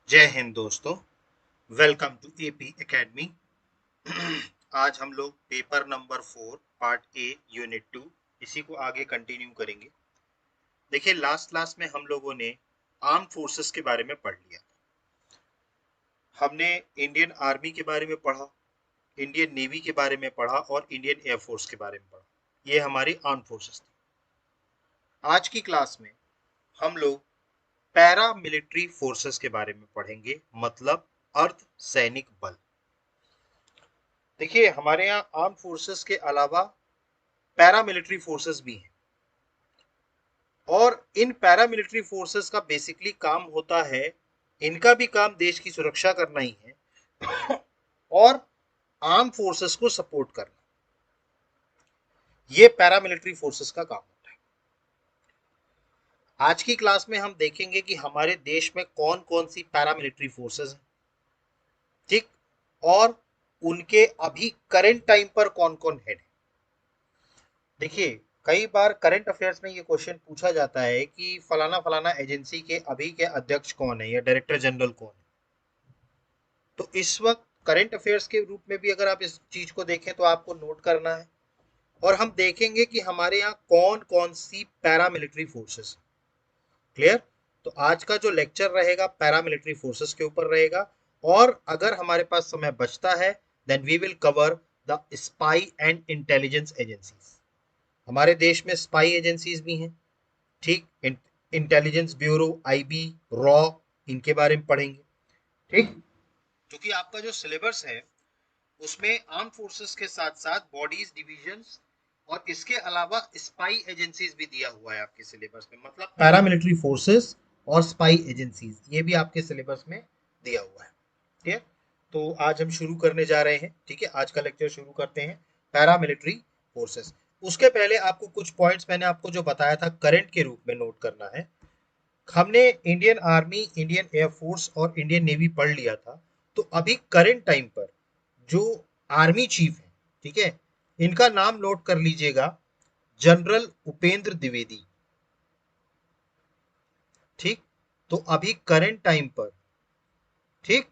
जय हिंद दोस्तों। Welcome to AP academy. आज हम लोग paper number 4 part A unit 2 इसी को आगे कंटिन्यू करेंगे। देखिए लास्ट क्लास में हम लोगों ने आर्म फोर्सेस के बारे में पढ़ लिया। हमने इंडियन आर्मी के बारे में पढ़ा, इंडियन नेवी के बारे में पढ़ा और इंडियन एयरफोर्स के बारे में पढ़ा। ये हमारी आर्म फोर्सेस थी। आज की क्लास में हम लोग पैरा मिलिट्री फोर्सेस के बारे में पढ़ेंगे, मतलब अर्ध सैनिक बल। देखिए हमारे यहाँ आर्म फोर्सेस के अलावा पैरामिलिट्री फोर्सेस भी हैं और इन पैरामिलिट्री फोर्सेस का बेसिकली काम होता है, इनका भी काम देश की सुरक्षा करना ही है और आर्म फोर्सेस को सपोर्ट करना। ये पैरामिलिट्री फोर्सेस का काम होता है। आज की क्लास में हम देखेंगे कि हमारे देश में कौन कौन सी पैरामिलिट्री फोर्सेस हैं, ठीक, और उनके अभी करंट टाइम पर कौन कौन हेड है। देखिए कई बार करंट अफेयर्स में ये क्वेश्चन पूछा जाता है कि फलाना फलाना एजेंसी के अभी के अध्यक्ष कौन है या डायरेक्टर जनरल कौन है। तो इस वक्त करंट अफेयर्स के रूप में भी अगर आप इस चीज को देखें तो आपको नोट करना है और हम देखेंगे कि हमारे यहाँ कौन कौन सी पैरामिलिट्री फोर्सेस। क्लियर? तो आज का जो लेक्चर रहेगा पैरामिलिट्री फोर्सेस के ऊपर रहेगा और अगर हमारे पास समय बचता है then we will cover the spy and intelligence agencies. हमारे देश में स्पाई एजेंसीज भी हैं, ठीक, इंटेलिजेंस ब्यूरो, आईबी, रॉ, इनके बारे में पढ़ेंगे। ठीक, क्योंकि आपका जो सिलेबस है उसमें आर्म फोर्सेस के साथ साथ बॉडीज, डिविजन्स और इसके अलावा स्पाई एजेंसीज भी दिया हुआ है आपके सिलेबस में, मतलब पैरामिलिट्री फोर्सेस और स्पाई एजेंसीज ये भी आपके सिलेबस में दिया हुआ है। ठीक है, तो आज हम शुरू करने जा रहे हैं। ठीक है, आज का लेक्चर शुरू करते हैं पैरामिलिट्री फोर्सेस। उसके पहले आपको कुछ पॉइंट्स मैंने आपको जो बताया था करंट के रूप में नोट करना है। हमने इंडियन आर्मी, इंडियन एयरफोर्स और इंडियन नेवी पढ़ लिया था। तो अभी करंट टाइम पर जो आर्मी चीफ है, ठीक है, इनका नाम नोट कर लीजिएगा, जनरल उपेंद्र द्विवेदी। ठीक, तो अभी करंट टाइम पर, ठीक,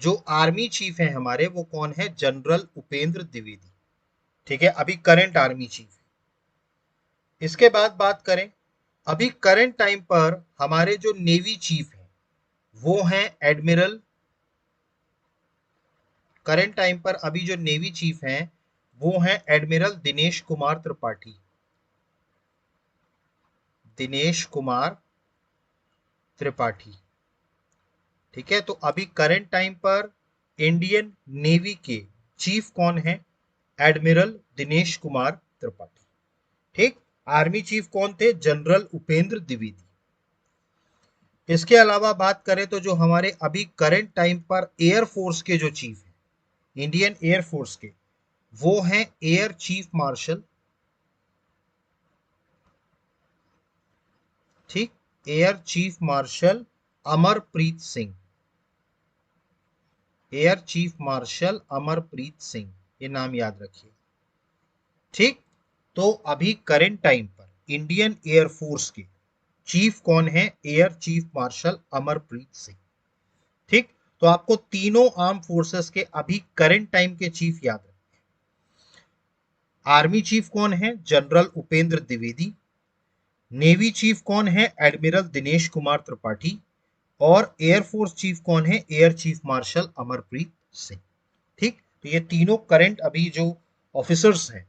जो आर्मी चीफ है हमारे वो कौन है? जनरल उपेंद्र द्विवेदी। ठीक है, अभी करंट आर्मी चीफ है। इसके बाद बात करें, अभी करंट टाइम पर हमारे जो नेवी चीफ हैं वो हैं एडमिरल। करंट टाइम पर अभी जो नेवी चीफ हैं वो हैं एडमिरल दिनेश कुमार त्रिपाठी। दिनेश कुमार त्रिपाठी। ठीक है, तो अभी करंट टाइम पर इंडियन नेवी के चीफ कौन है? एडमिरल दिनेश कुमार त्रिपाठी। ठीक, आर्मी चीफ कौन थे? जनरल उपेंद्र द्विवेदी। इसके अलावा बात करें तो जो हमारे अभी करंट टाइम पर एयर फोर्स के जो चीफ हैं, इंडियन एयर फोर्स के, वो हैं एयर चीफ मार्शल। ठीक, air chief marshal Amarpreet Singh. Air chief marshal Amarpreet Singh, ये नाम याद रखिए। ठीक, तो अभी करंट टाइम पर इंडियन एयर फोर्स के चीफ कौन है? Air chief marshal Amarpreet Singh. ठीक, तो आपको तीनों आर्म फोर्सेस के अभी करंट टाइम के चीफ याद रखना। आर्मी चीफ कौन है? General Upendra Dwivedi. Navy chief कौन है? एडमिरल दिनेश कुमार त्रिपाठी। और एयरफोर्स चीफ कौन है? Air chief marshal Amarpreet Singh. ठीक, तो ये तीनों करंट अभी जो ऑफिसर्स हैं,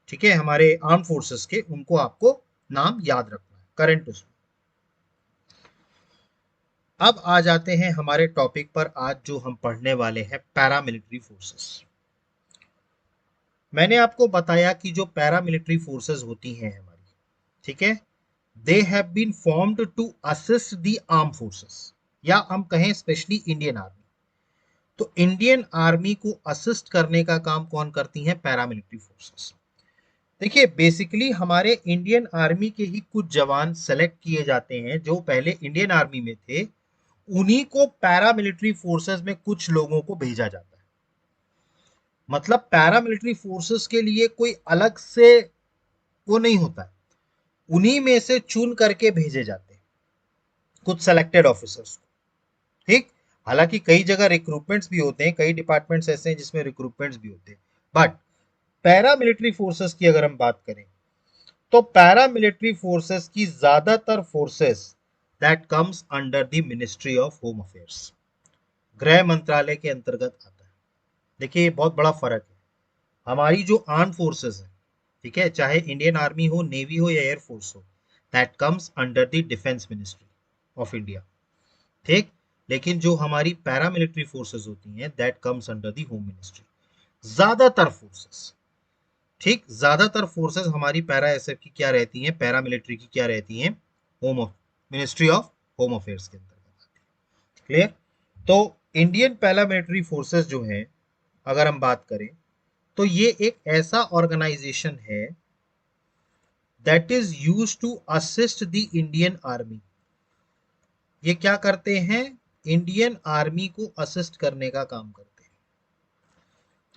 ठीक है, हमारे आर्म फोर्सेस के, उनको आपको नाम याद रखना है करंट उसमें। अब आ जाते हैं हमारे टॉपिक पर। आज जो हम पढ़ने वाले हैं पैरामिलिट्री फोर्सेस। मैंने आपको बताया कि जो पैरामिलिट्री फोर्सेस होती हैं हमारी, ठीक है, they have been formed to assist the arm forces, या हम कहें स्पेशली इंडियन आर्मी। तो इंडियन आर्मी को असिस्ट करने का काम कौन करती हैं? Paramilitary forces. देखिए बेसिकली हमारे इंडियन आर्मी के ही कुछ जवान सेलेक्ट किए जाते हैं जो पहले इंडियन आर्मी में थे, उन्हीं को पैरामिलिट्री फोर्सेस में कुछ लोगों को भेजा जाता है। मतलब पैरामिलिट्री फोर्सेस के लिए कोई अलग से वो नहीं होता है, उन्हीं में से चुन करके भेजे जाते हैं। कुछ सेलेक्टेड ऑफिसर्स, ठीक। हालांकि कई जगह रिक्रूटमेंट्स भी होते हैं, कई डिपार्टमेंट्स ऐसे हैं जिसमें रिक्रूटमेंट्स भी होते हैं, बट पैरामिलिट्री फोर्सेस की अगर हम बात करें तो पैरामिलिट्री फोर्सेस की ज्यादातर forces that comes under the ministry of home affairs, गृह मंत्रालय के अंतर्गत आता है। देखिए ये बहुत बड़ा फर्क है। हमारी जो आर्म फोर्सेस है, ठीक है, चाहे इंडियन आर्मी हो, नेवी हो या एयरफोर्स हो, that comes under the defence ministry of India, ठीक। लेकिन जो हमारी पैरामिलिट्री फोर्सेस होती हैं that comes under the home ministry, ज्यादातर फोर्सेस, ठीक। ज्यादातर फोर्सेस हमारी पैरा एसएफ की क्या रहती हैं, पैरामिलिट्री की क्या रहती हैं, home ministry of home affairs के अंतर्गत। क्लियर। तो इंडियन पैरामिलिट्री फोर्सेस जो है अगर हम बात करें तो ये एक ऐसा ऑर्गेनाइजेशन है that is use to assist the Indian army. ये क्या करते हैं, इंडियन आर्मी को असिस्ट करने का काम करते हैं,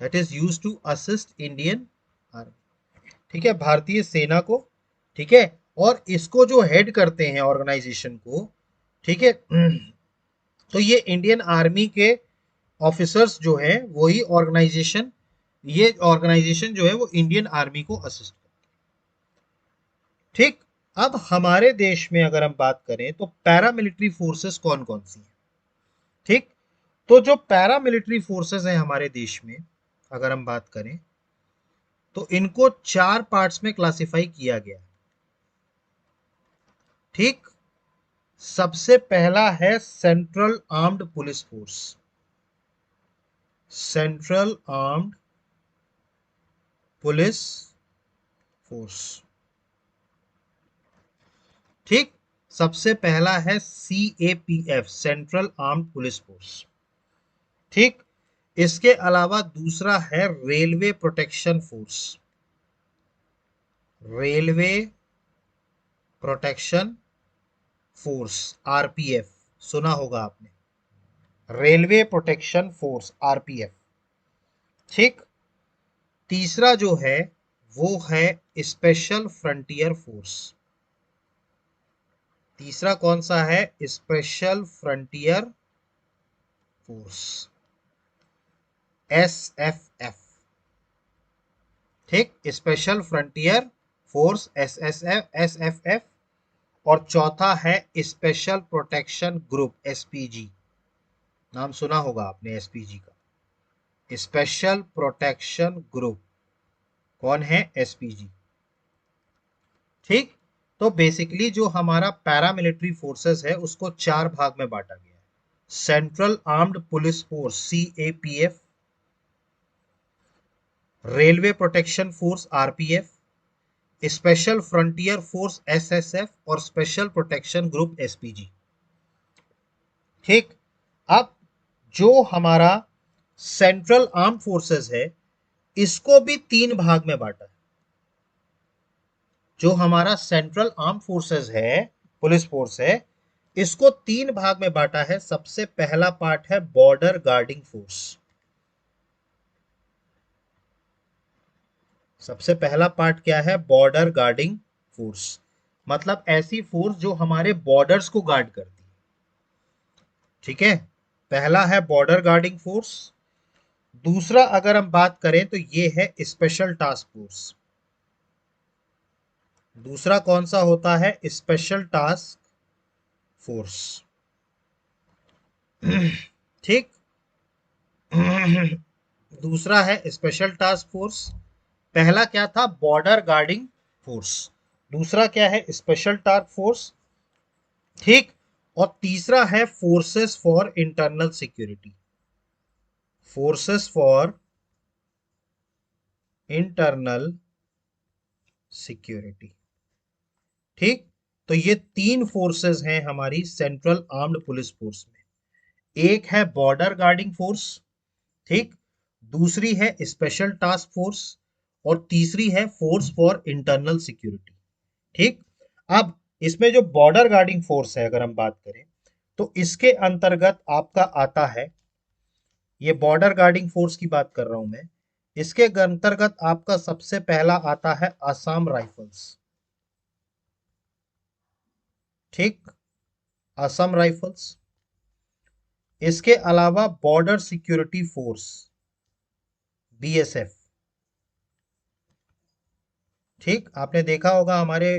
that is use to assist Indian army, ठीक है, भारतीय सेना को, ठीक है। और इसको जो हेड करते हैं ऑर्गेनाइजेशन को, ठीक है, तो ये इंडियन आर्मी के ऑफिसर्स जो है वही ऑर्गेनाइजेशन, ये ऑर्गेनाइजेशन जो है वो इंडियन आर्मी को असिस्ट, ठीक। अब हमारे देश में अगर हम बात करें तो पैरामिलिट्री फोर्सेस कौन कौन सी हैं, ठीक। तो जो पैरामिलिट्री फोर्सेस हैं हमारे देश में अगर हम बात करें तो इनको 4 पार्ट्स में क्लासिफाई किया गया, ठीक। सबसे पहला है central armed police force, central armed police force, ठीक। सबसे पहला है CAPF, central armed police force, ठीक। इसके अलावा दूसरा है railway protection force, railway protection force, RPF, सुना होगा आपने, रेलवे प्रोटेक्शन फोर्स आरपीएफ, ठीक। तीसरा जो है वो है स्पेशल फ्रंटियर फोर्स, तीसरा कौन सा है, स्पेशल फ्रंटियर फोर्स, एसएफएफ, ठीक। Special frontier force SFF. और चौथा है स्पेशल प्रोटेक्शन ग्रुप, एसपीजी, नाम सुना होगा आपने एसपीजी का, स्पेशल प्रोटेक्शन ग्रुप, कौन है, एसपीजी, ठीक। तो बेसिकली जो हमारा पैरामिलिट्री फोर्सेस है उसको 4 भाग में बांटा गया है, central armed police force CAPF, railway protection force RPF, special frontier force SSF और स्पेशल प्रोटेक्शन ग्रुप एसपीजी, ठीक। अब जो हमारा सेंट्रल आर्म फोर्सेस है इसको भी 3 भाग में बांटा है। जो हमारा सेंट्रल आर्म फोर्सेस है, पुलिस फोर्स है, इसको 3 भाग में बांटा है। सबसे पहला पार्ट है बॉर्डर गार्डिंग फोर्स, सबसे पहला पार्ट क्या है, बॉर्डर गार्डिंग फोर्स, मतलब ऐसी फोर्स जो हमारे बॉर्डर्स को गार्ड करती है, ठीक है। पहला है बॉर्डर गार्डिंग फोर्स। दूसरा अगर हम बात करें तो ये है स्पेशल टास्क फोर्स, दूसरा कौन सा होता है, स्पेशल टास्क फोर्स, ठीक। दूसरा है स्पेशल टास्क फोर्स, पहला क्या था, बॉर्डर गार्डिंग फोर्स, दूसरा क्या है, स्पेशल टास्क फोर्स, ठीक। और तीसरा है forces for internal security, forces for internal security, ठीक। तो ये 3 फोर्सेस हैं हमारी सेंट्रल आर्म्ड पुलिस फोर्स में। एक है बॉर्डर गार्डिंग फोर्स, ठीक। दूसरी है स्पेशल टास्क फोर्स और तीसरी है फोर्स फॉर इंटरनल सिक्योरिटी, ठीक। अब इसमें जो बॉर्डर गार्डिंग फोर्स है अगर हम बात करें तो इसके अंतर्गत आपका आता है, ये बॉर्डर गार्डिंग फोर्स की बात कर रहा हूं मैं, इसके अंतर्गत आपका सबसे पहला आता है असम राइफल्स, ठीक। असम राइफल्स, इसके अलावा बॉर्डर सिक्योरिटी फोर्स बीएसएफ। ठीक, आपने देखा होगा हमारे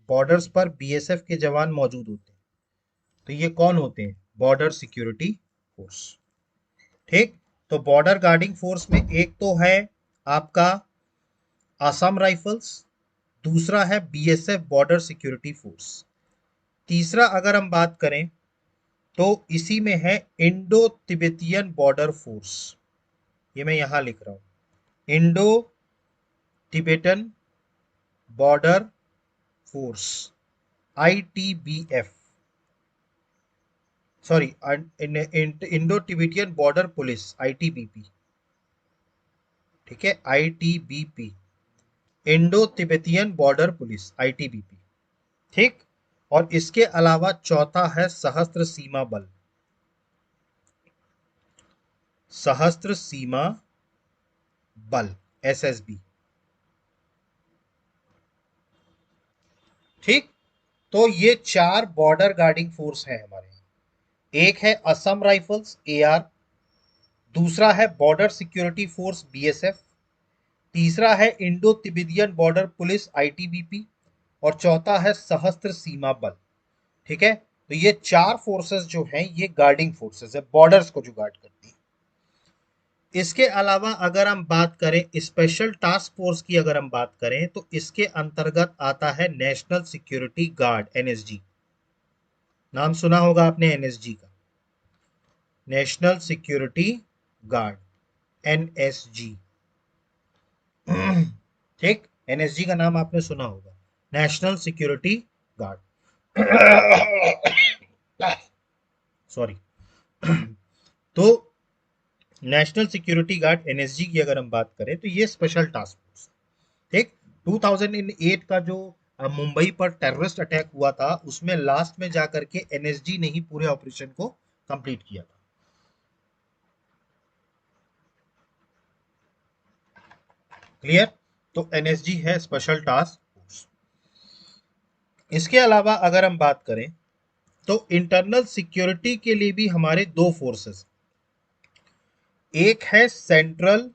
बॉर्डर्स पर बीएसएफ के जवान मौजूद होते हैं। तो ये कौन होते हैं? Border security force. ठीक, तो बॉर्डर गार्डिंग फोर्स में एक तो है आपका असम राइफल्स, दूसरा है बीएसएफ बॉर्डर सिक्योरिटी फोर्स, तीसरा अगर हम बात करें तो इसी में है इंडो तिब्बतियन बॉर्डर फोर्स। ये मैं यहां लिख रहा हूं, Indo Tibetan border force, ITBF, sorry, Indo Tibetan border police, ITBP. ठीक है, ITBP, Indo Tibetan border police, ITBP. ठीक, और इसके अलावा चौथा है सशस्त्र सीमा बल, सशस्त्र सीमा बल, एसएसबी। ठीक, तो ये चार बॉर्डर गार्डिंग फोर्स हैं हमारे यहाँ। एक है असम राइफल्स एआर, दूसरा है बॉर्डर सिक्योरिटी फोर्स बीएसएफ, तीसरा है Indo Tibetan border police ITBP, और चौथा है सशस्त्र सीमा बल। ठीक है, तो ये चार फोर्सेस जो हैं ये गार्डिंग फोर्सेस है, बॉर्डर्स को जो गार्ड करती है। इसके अलावा अगर हम बात करें स्पेशल टास्क फोर्स की, अगर हम बात करें तो इसके अंतर्गत आता है नेशनल सिक्योरिटी गार्ड, एनएसजी। नाम सुना होगा आपने एनएसजी का, नेशनल सिक्योरिटी गार्ड, एनएसजी। ठीक, एनएसजी का नाम आपने सुना होगा, नेशनल सिक्योरिटी गार्ड। सॉरी। तो नेशनल सिक्योरिटी गार्ड एनएसजी की अगर हम बात करें तो ये स्पेशल टास्क फोर्स। ठीक, 2008 का जो मुंबई पर टेररिस्ट अटैक हुआ था उसमें लास्ट में जाकर के एनएसजी ने ही पूरे ऑपरेशन को कंप्लीट किया था। क्लियर? तो एनएसजी है स्पेशल टास्क फोर्स। इसके अलावा अगर हम बात करें तो इंटरनल सिक्योरिटी के लिए भी हमारे दो फोर्सेस, एक है central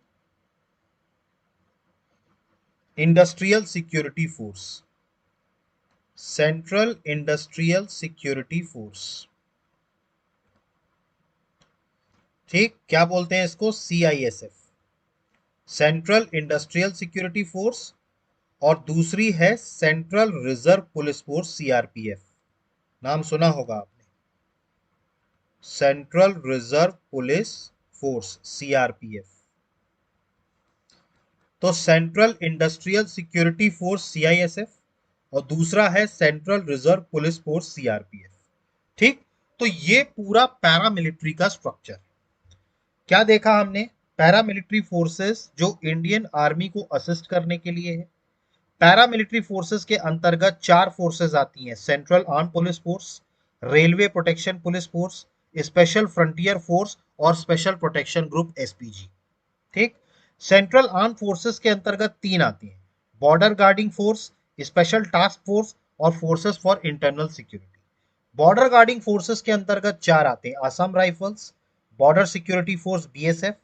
industrial security force, central industrial security force. ठीक, क्या बोलते हैं इसको? CISF, central industrial security force, और दूसरी है central reserve police force, CRPF. नाम सुना होगा आपने, central reserve police force, CRPF. तो central industrial security force CISF और दूसरा है central reserve police force, CRPF. ठीक, तो ये पूरा पैरामिलिट्री का स्ट्रक्चर। क्या देखा हमने? पैरामिलिट्री फोर्सेस जो इंडियन आर्मी को असिस्ट करने के लिए है। पैरामिलिट्री फोर्सेस के अंतर्गत चार फोर्सेस आती हैं, central arm police force, railway protection police force, special frontier force और स्पेशल प्रोटेक्शन ग्रुप, एसपीजी। ठीक, सेंट्रल आर्म फोर्सेस के अंतर्गत तीन आती हैं, border guarding force, special task force और forces for internal security. Border guarding forces के अंतर्गत चार आते हैं, Assam rifles, border security force BSF,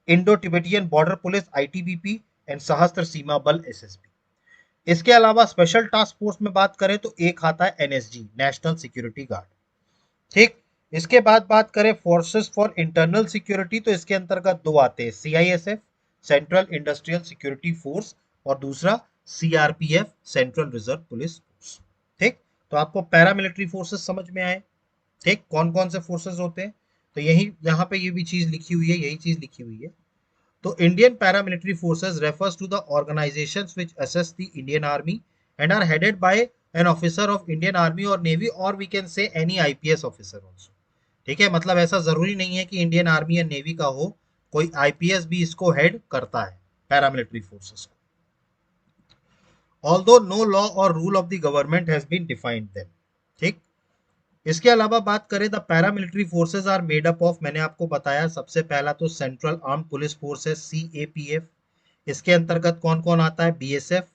Indo Tibetan border police ITBP and Sashastra Seema बल, एसएसबी। इसके अलावा स्पेशल टास्क फोर्स में बात करें तो एक आता है एनएसजी, नेशनल सिक्योरिटी गार्ड। ठीक, इसके बाद बात करें फोर्सेस फॉर इंटरनल सिक्योरिटी तो इसके अंतर्गत दो आते हैं, CISF, central industrial security force, और दूसरा CRPF, central reserve police force. ठीक, तो आपको पैरामिलिट्री फोर्सेस समझ में आए। ठीक, कौन कौन से फोर्सेस होते हैं, तो यही यहाँ पे ये भी चीज लिखी हुई है, यही चीज लिखी हुई है। तो Indian paramilitary forces refers to the organisations which assist the Indian army and are headed by an officer of Indian army और नेवी, और we can say any IPS officer also. ठीक है, मतलब ऐसा जरूरी नहीं है कि इंडियन आर्मी या नेवी का हो, कोई आईपीएस भी इसको हेड करता है, पैरामिलिट्री फोर्सेस को। ऑल्दो नो लॉ और rule of the government has been defined them. ठीक, इसके अलावा बात करें the paramilitary forces are made up of, मैंने आपको बताया सबसे पहला तो सेंट्रल आर्म पुलिस फोर्स है, सीएपीएफ। इसके अंतर्गत कौन कौन आता है? बीएसएफ,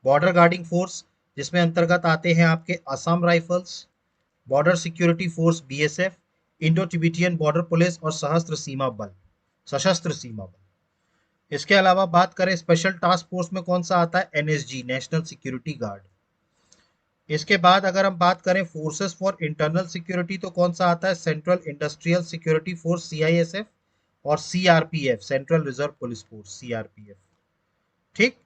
बॉर्डर गार्डिंग फोर्स, जिसमें अंतर्गत आते हैं आपके Assam rifles, border security force BSF, Indo Tibetan border police और सशस्त्र सीमा बल। इसके अलावा बात करें स्पेशल टास्क फोर्स में कौन सा आता है, एनएसजी, नेशनल सिक्योरिटी गार्ड। इसके बाद अगर हम बात करें फोर्सेस फॉर इंटरनल सिक्योरिटी तो कौन सा आता है, central industrial security force CISF और CRPF, central reserve police force CRPF. ठीक।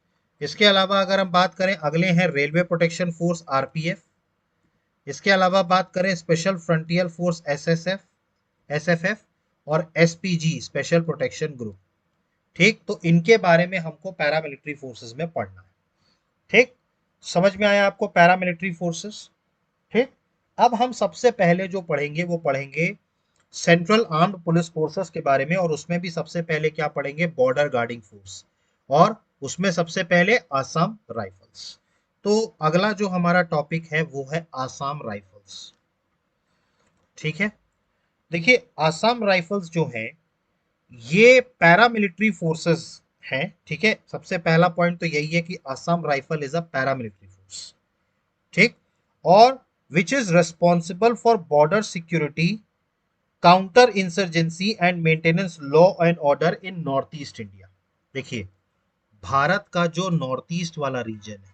इसके अलावा अगर हम बात करें, अगले हैं रेलवे प्रोटेक्शन फोर्स आरपीएफ। इसके अलावा बात करें स्पेशल फ्रंटियर फोर्स एसएफएफ और एसपीजी, स्पेशल प्रोटेक्शन ग्रुप। ठीक, तो इनके बारे में हमको पैरामिलिट्री फोर्सेस में पढ़ना है। ठीक, समझ में आया आपको पैरामिलिट्री फोर्सेस। ठीक, अब हम सबसे पहले जो पढ़ेंगे वो पढ़ेंगे सेंट्रल आर्म्ड पुलिस फोर्सेस के बारे में, और उसमें भी सबसे पहले क्या पढ़ेंगे, बॉर्डर गार्डिंग फोर्स, और उसमें सबसे पहले आसाम राइफल्स। तो अगला जो हमारा टॉपिक है वो है आसाम राइफल्स। ठीक है, देखिए आसाम राइफल्स जो है ये पैरामिलिट्री फोर्सेस हैं। ठीक है, सबसे पहला पॉइंट तो यही है कि Assam rifle is a paramilitary force. ठीक, और which is responsible for border security, counter insurgency and maintenance law and order in north east India. देखिए भारत का जो नॉर्थ ईस्ट वाला रीजन है,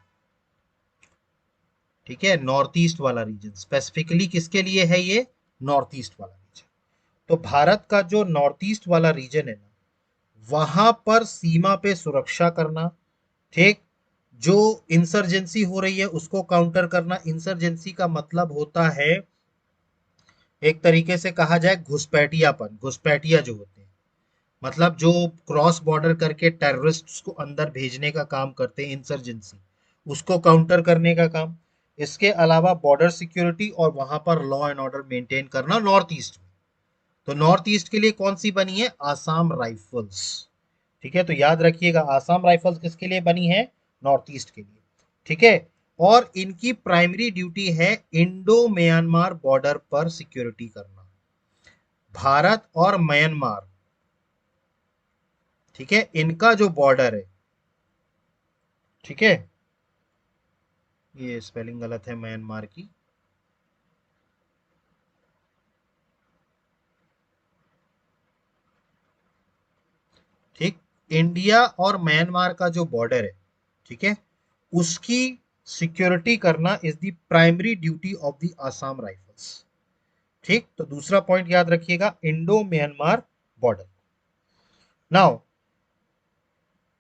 ठीक है, नॉर्थ ईस्ट वाला रीजन स्पेसिफिकली किसके लिए है, ये नॉर्थ ईस्ट वाला रीजन। तो भारत का जो नॉर्थ ईस्ट वाला रीजन है ना, वहां पर सीमा पे सुरक्षा करना, ठीक, जो इंसर्जेंसी हो रही है उसको काउंटर करना। इंसर्जेंसी का मतलब होता है, एक तरीके से कहा जाए, घुसपैठिया जो होते हैं, मतलब जो क्रॉस बॉर्डर करके टेररिस्ट्स को अंदर भेजने का काम करते हैं, इंसर्जेंसी, उसको काउंटर करने का काम। इसके अलावा बॉर्डर सिक्योरिटी और वहां पर लॉ एंड ऑर्डर मेंटेन करना नॉर्थ ईस्ट में। तो नॉर्थ ईस्ट के लिए कौन सी बनी है, आसाम राइफल्स। ठीक है, तो याद रखिएगा आसाम राइफल्स किसके लिए बनी है, नॉर्थ ईस्ट के लिए। ठीक है, और इनकी प्राइमरी ड्यूटी है इंडो म्यांमार बॉर्डर पर सिक्योरिटी करना, भारत और म्यांमार। ठीक है, इनका जो बॉर्डर है, ठीक है, ये स्पेलिंग गलत है म्यांमार की, ठीक, इंडिया और म्यांमार का जो बॉर्डर है, ठीक है, उसकी सिक्योरिटी करना is the primary duty of the Assam rifles. ठीक, तो दूसरा पॉइंट याद रखिएगा, Indo Myanmar border. Now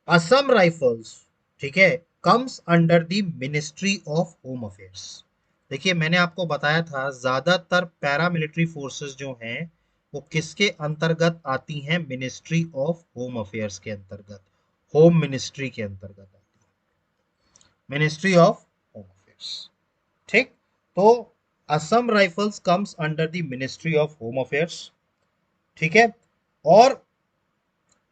Assam rifles, ठीक है, comes under the ministry of home affairs. देखिए मैंने आपको बताया था ज्यादातर पैरामिलिट्री फोर्सेस जो हैं वो किसके अंतर्गत आती हैं, मिनिस्ट्री ऑफ होम अफेयर्स के अंतर्गत, होम मिनिस्ट्री के अंतर्गत आती है, मिनिस्ट्री ऑफ होम अफेयर्स। ठीक, तो Assam rifles comes under the ministry of home affairs. ठीक है, और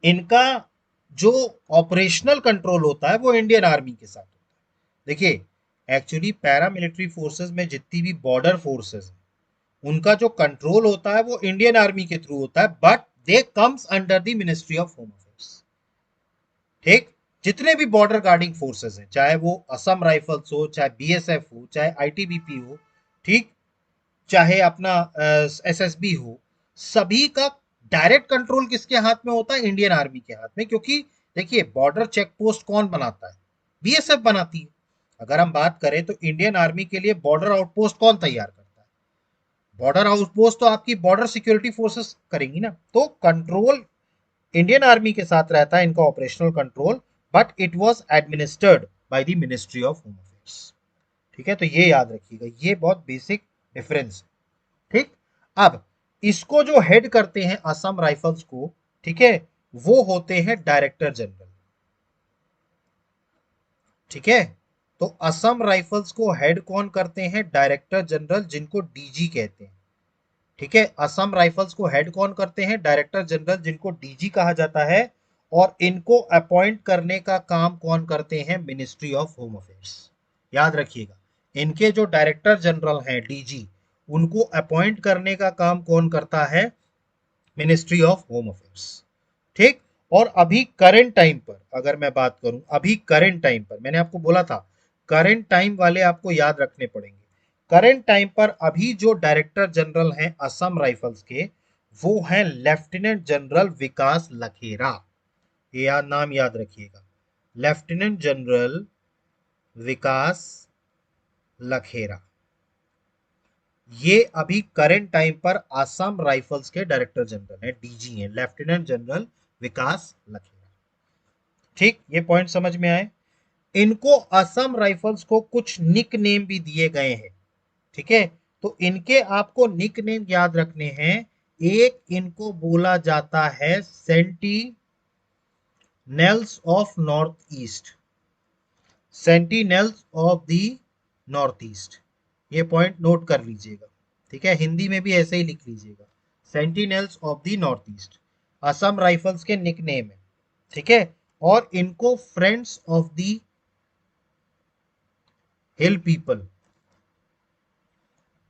इनका जो ऑपरेशनल कंट्रोल होता है वो इंडियन आर्मी के साथ होता है। देखिए एक्चुअली पैरामिलिट्री फोर्सेस में जितनी भी बॉर्डर फोर्सेस हैं उनका जो कंट्रोल होता है वो इंडियन आर्मी के थ्रू होता है, but they comes under the ministry of home affairs. ठीक, जितने भी बॉर्डर गार्डिंग फोर्सेस हैं, चाहे वो असम राइफल्स हो, चाहे बीएसएफ हो, चाहे आईटीबीपी हो, ठीक, चाहे अपना एसएसबी हो, सभी का डायरेक्ट कंट्रोल किसके हाथ में होता है, इंडियन आर्मी के हाथ में। क्योंकि देखिए बॉर्डर चेक पोस्ट कौन बनाता है, बीएसएफ बनाती है। अगर हम बात करें तो इंडियन आर्मी के लिए बॉर्डर आउटपोस्ट कौन तैयार करता है, बॉर्डर आउटपोस्ट तो आपकी बॉर्डर सिक्योरिटी फोर्सेस करेंगी ना। तो कंट्रोल इंडियन आर्मी के साथ रहता है, इनका operational control, but it was administered by the ministry of home affairs. ठीक है, तो ये याद रखिएगा, ये बहुत बेसिक डिफरेंस है। ठीक, अब इसको जो हेड करते हैं असम राइफल्स को, ठीक है, वो होते हैं डायरेक्टर जनरल। ठीक है, तो असम राइफल्स को हेड कौन करते हैं, डायरेक्टर जनरल, जिनको डीजी कहते हैं। ठीक है, असम राइफल्स को हेड कौन करते हैं, डायरेक्टर जनरल, जिनको डीजी कहा जाता है। और इनको अपॉइंट करने का काम कौन करते हैं, मिनिस्ट्री ऑफ होम अफेयर्स। याद रखिएगा, इनके जो डायरेक्टर जनरल हैं डीजी, उनको अपॉइंट करने का काम कौन करता है, मिनिस्ट्री ऑफ होम अफेयर्स। ठीक, और अभी करंट टाइम पर अगर मैं बात करूं, अभी करंट टाइम पर मैंने आपको बोला था करंट टाइम वाले आपको याद रखने पड़ेंगे। करंट टाइम पर अभी जो डायरेक्टर जनरल हैं असम राइफल्स के, वो हैं लेफ्टिनेंट जनरल विकास लखेरा। ये नाम याद रखिएगा, लेफ्टिनेंट जनरल विकास लखेरा। ये अभी करंट टाइम पर असम राइफल्स के डायरेक्टर जनरल हैं, डीजी हैं, लेफ्टिनेंट जनरल विकास लखेरा। ठीक, ये पॉइंट समझ में आए। इनको असम राइफल्स को कुछ निक नेम भी दिए गए हैं, ठीक है। तो इनके आपको निक नेम याद रखने हैं। एक इनको बोला जाता है sentinels of north east, sentinels of the north east. ये पॉइंट नोट कर लीजिएगा, ठीक है, हिंदी में भी ऐसे ही लिख लीजिएगा, sentinels of the north east Assam rifles के निक नेम है, ठीक है। और इनको friends of the hill people,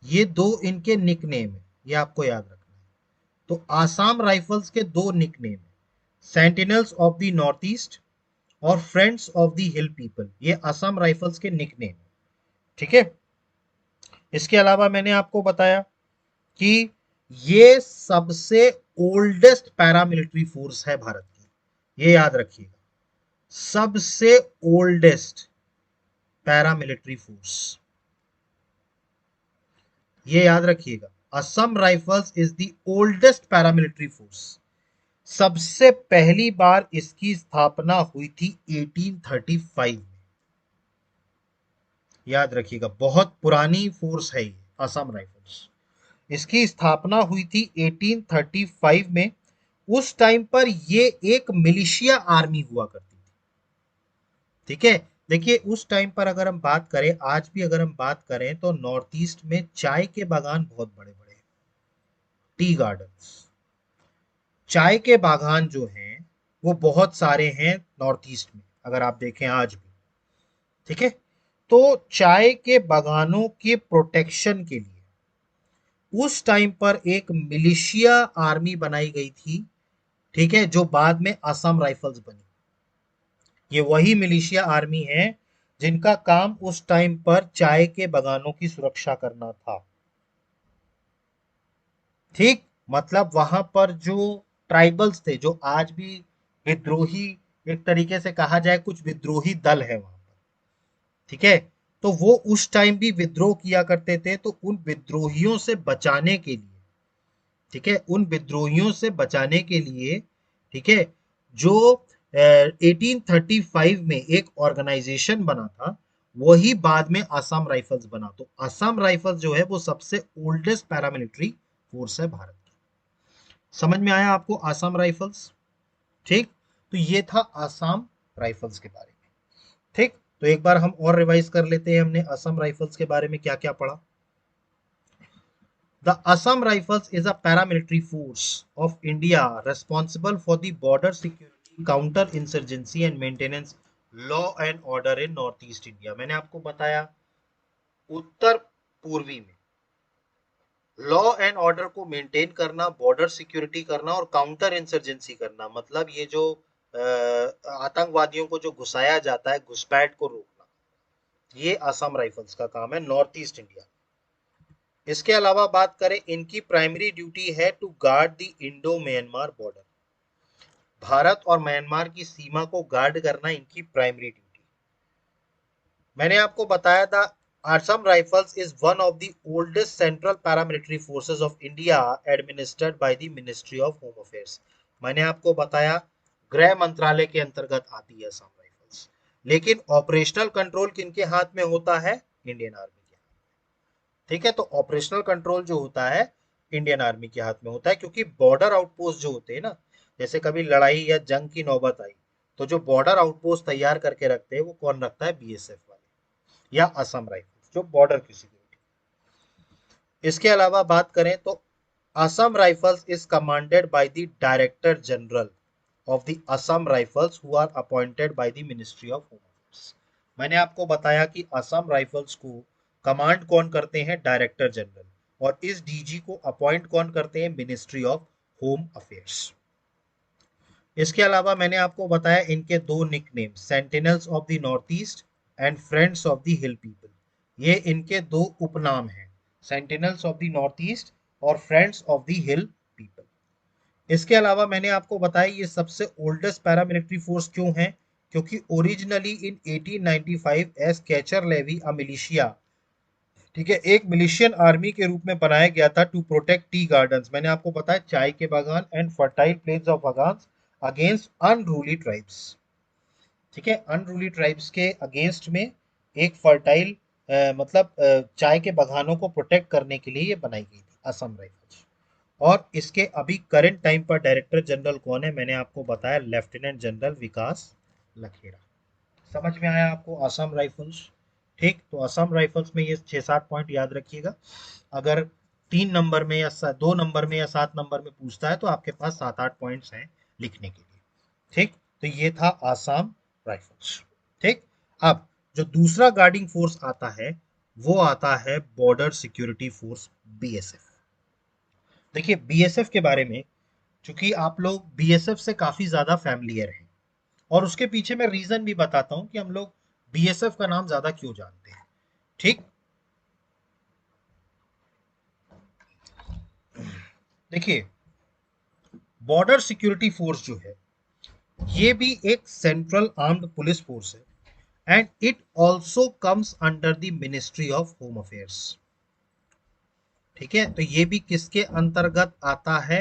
ये दो इनके निक नेम है, ये आपको याद रखना है। तो आसाम राइफल्स के दो निक नेम है, sentinels of the north east और friends of the hill people, ये असम राइफल्स के निक नेम है, ठीक है। इसके अलावा मैंने आपको बताया कि ये सबसे ओल्डेस्ट पैरामिलिट्री फोर्स है भारत की, ये याद रखिएगा, सबसे ओल्डेस्ट पैरामिलिट्री फोर्स, ये याद रखिएगा। Assam rifles is the oldest paramilitary force. सबसे पहली बार इसकी स्थापना हुई थी 1835 में, याद रखिएगा, बहुत पुरानी फोर्स है ये असम राइफल्स। इसकी स्थापना हुई थी 1835 में। उस टाइम पर ये एक मिलिशिया आर्मी हुआ करती थी, ठीक है। देखिए उस टाइम पर अगर हम बात करें, आज भी अगर हम बात करें, तो नॉर्थ ईस्ट में चाय के बागान बहुत बड़े बड़े हैं, टी गार्डन्स, चाय के बागान जो हैं वो बहुत सारे हैं नॉर्थ ईस्ट में, अगर आप देखें आज भी, ठीक है। तो चाय के बागानों के प्रोटेक्शन के लिए उस टाइम पर एक मिलिशिया आर्मी बनाई गई थी, ठीक है, जो बाद में असम राइफल्स बनी। ये वही मिलिशिया आर्मी है जिनका काम उस टाइम पर चाय के बागानों की सुरक्षा करना था, ठीक। मतलब वहां पर जो ट्राइबल्स थे, जो आज भी विद्रोही, एक तरीके से कहा जाए कुछ विद्रोही दल है वहां पर, ठीक है। तो वो उस टाइम भी विद्रोह किया करते थे, तो उन विद्रोहियों से बचाने के लिए, ठीक है, उन विद्रोहियों से बचाने के लिए, ठीक है, जो 1835 में एक ऑर्गेनाइजेशन बना था, वही बाद में असम राइफल्स बना। तो असम राइफल्स जो है वो सबसे ओल्डेस्ट पैरामिलिट्री फोर्स है भारत की। समझ में आया आपको असम राइफल्स, ठीक। तो ये था असम राइफल्स के बारे में, ठीक। तो एक बार हम और रिवाइज कर लेते हैं, हमने असम राइफल्स के बारे में क्या क्या पढ़ा। The Assam Rifles is a paramilitary force of India responsible for the border security, counter-insurgency and maintenance law and order in Northeast India। मैंने आपको बताया उत्तर पूर्वी में लॉ एंड ऑर्डर को मेंटेन करना, बॉर्डर सिक्योरिटी करना और काउंटर इंसर्जेंसी करना, मतलब ये जो आतंकवादियों को जो घुसाया जाता है, घुसपैठ को रोकना, ये असम राइफल्स का काम है नॉर्थ ईस्ट इंडिया। इसके अलावा बात करें, इनकी प्राइमरी ड्यूटी है to guard the Indo Myanmar border, Bharat और म्यांमार की सीमा को गार्ड करना इनकी प्राइमरी ड्यूटी। मैंने आपको बताया था Assam rifles is one of the oldest central paramilitary forces of India administered by the ministry of home affairs. मैंने आपको बताया गृह मंत्रालय के अंतर्गत आती है असम राइफल्स, लेकिन ऑपरेशनल कंट्रोल किनके हाथ में होता है? इंडियन आर्मी के, ठीक है। तो ऑपरेशनल कंट्रोल जो होता है इंडियन आर्मी के हाथ में होता है, क्योंकि बॉर्डर आउटपोस्ट जो होते हैं ना, जैसे कभी लड़ाई या जंग की नौबत आई, तो जो बॉर्डर आउटपोस्ट तैयार करके रखते हैं वो कौन रखता है? बीएसएफ वाले या असम राइफल्स, जो बॉर्डर की सिक्योरिटी। इसके अलावा बात करें तो Assam rifles is commanded by the director general of the Assam rifles who are appointed by the ministry of home affairs. मैंने आपको बताया कि असम राइफल्स को कमांड कौन करते हैं? Director general. और इस डीजी को अपॉइंट कौन करते हैं? Ministry of home affairs. इसके अलावा मैंने आपको बताया इनके दो nickname, sentinels of the north east and friends of the hill people. ये इनके दो उपनाम हैं, sentinels of the north east और friends of the hill people. इसके अलावा मैंने आपको बताया ये सबसे ओल्डेस्ट पैरामिलिट्री फोर्स क्यों है, क्योंकि ओरिजिनली इन 1895 एज कैचर लेवी अ मिलिशिया, ठीक है, एक मिलिशियन आर्मी के रूप में बनाया गया था टू प्रोटेक्ट टी गार्डन्स, मैंने आपको बताया चाय के बागान एंड फर्टाइल प्लेन्स ऑफ अगान्स अगेंस्ट अनरूली ट्राइब्स। ठीक है, अनरूली ट्राइब्स के अगेंस्ट में एक फर्टाइल मतलब चाय के बागानों को प्रोटेक्ट करने के लिए ये बनाई गई थी असम राइफल्स। और इसके अभी करंट टाइम पर डायरेक्टर जनरल कौन है, मैंने आपको बताया लेफ्टिनेंट जनरल विकास लखेड़ा। समझ में आया आपको असम राइफल्स? ठीक, तो असम राइफल्स में ये 6-7 पॉइंट याद रखिएगा। अगर 3 नंबर में या 2 नंबर में या 7 नंबर में पूछता है तो आपके पास 7-8 पॉइंट्स हैं लिखने के लिए। ठीक, तो ये था आसाम राइफल्स। ठीक, अब जो दूसरा गार्डिंग फोर्स आता है वो आता है बॉर्डर सिक्योरिटी फोर्स, बीएसएफ। देखिए बीएसएफ के बारे में, चूंकि आप लोग बीएसएफ से काफी ज्यादा फैमिलियर हैं, और उसके पीछे मैं रीजन भी बताता हूं कि हम लोग बीएसएफ का नाम ज्यादा क्यों जानते हैं। ठीक, देखिए बॉर्डर सिक्योरिटी फोर्स जो है ये भी एक सेंट्रल आर्म्ड पुलिस फोर्स है and it also comes under the ministry of home affairs. ठीक है, तो ये भी किसके अंतर्गत आता है,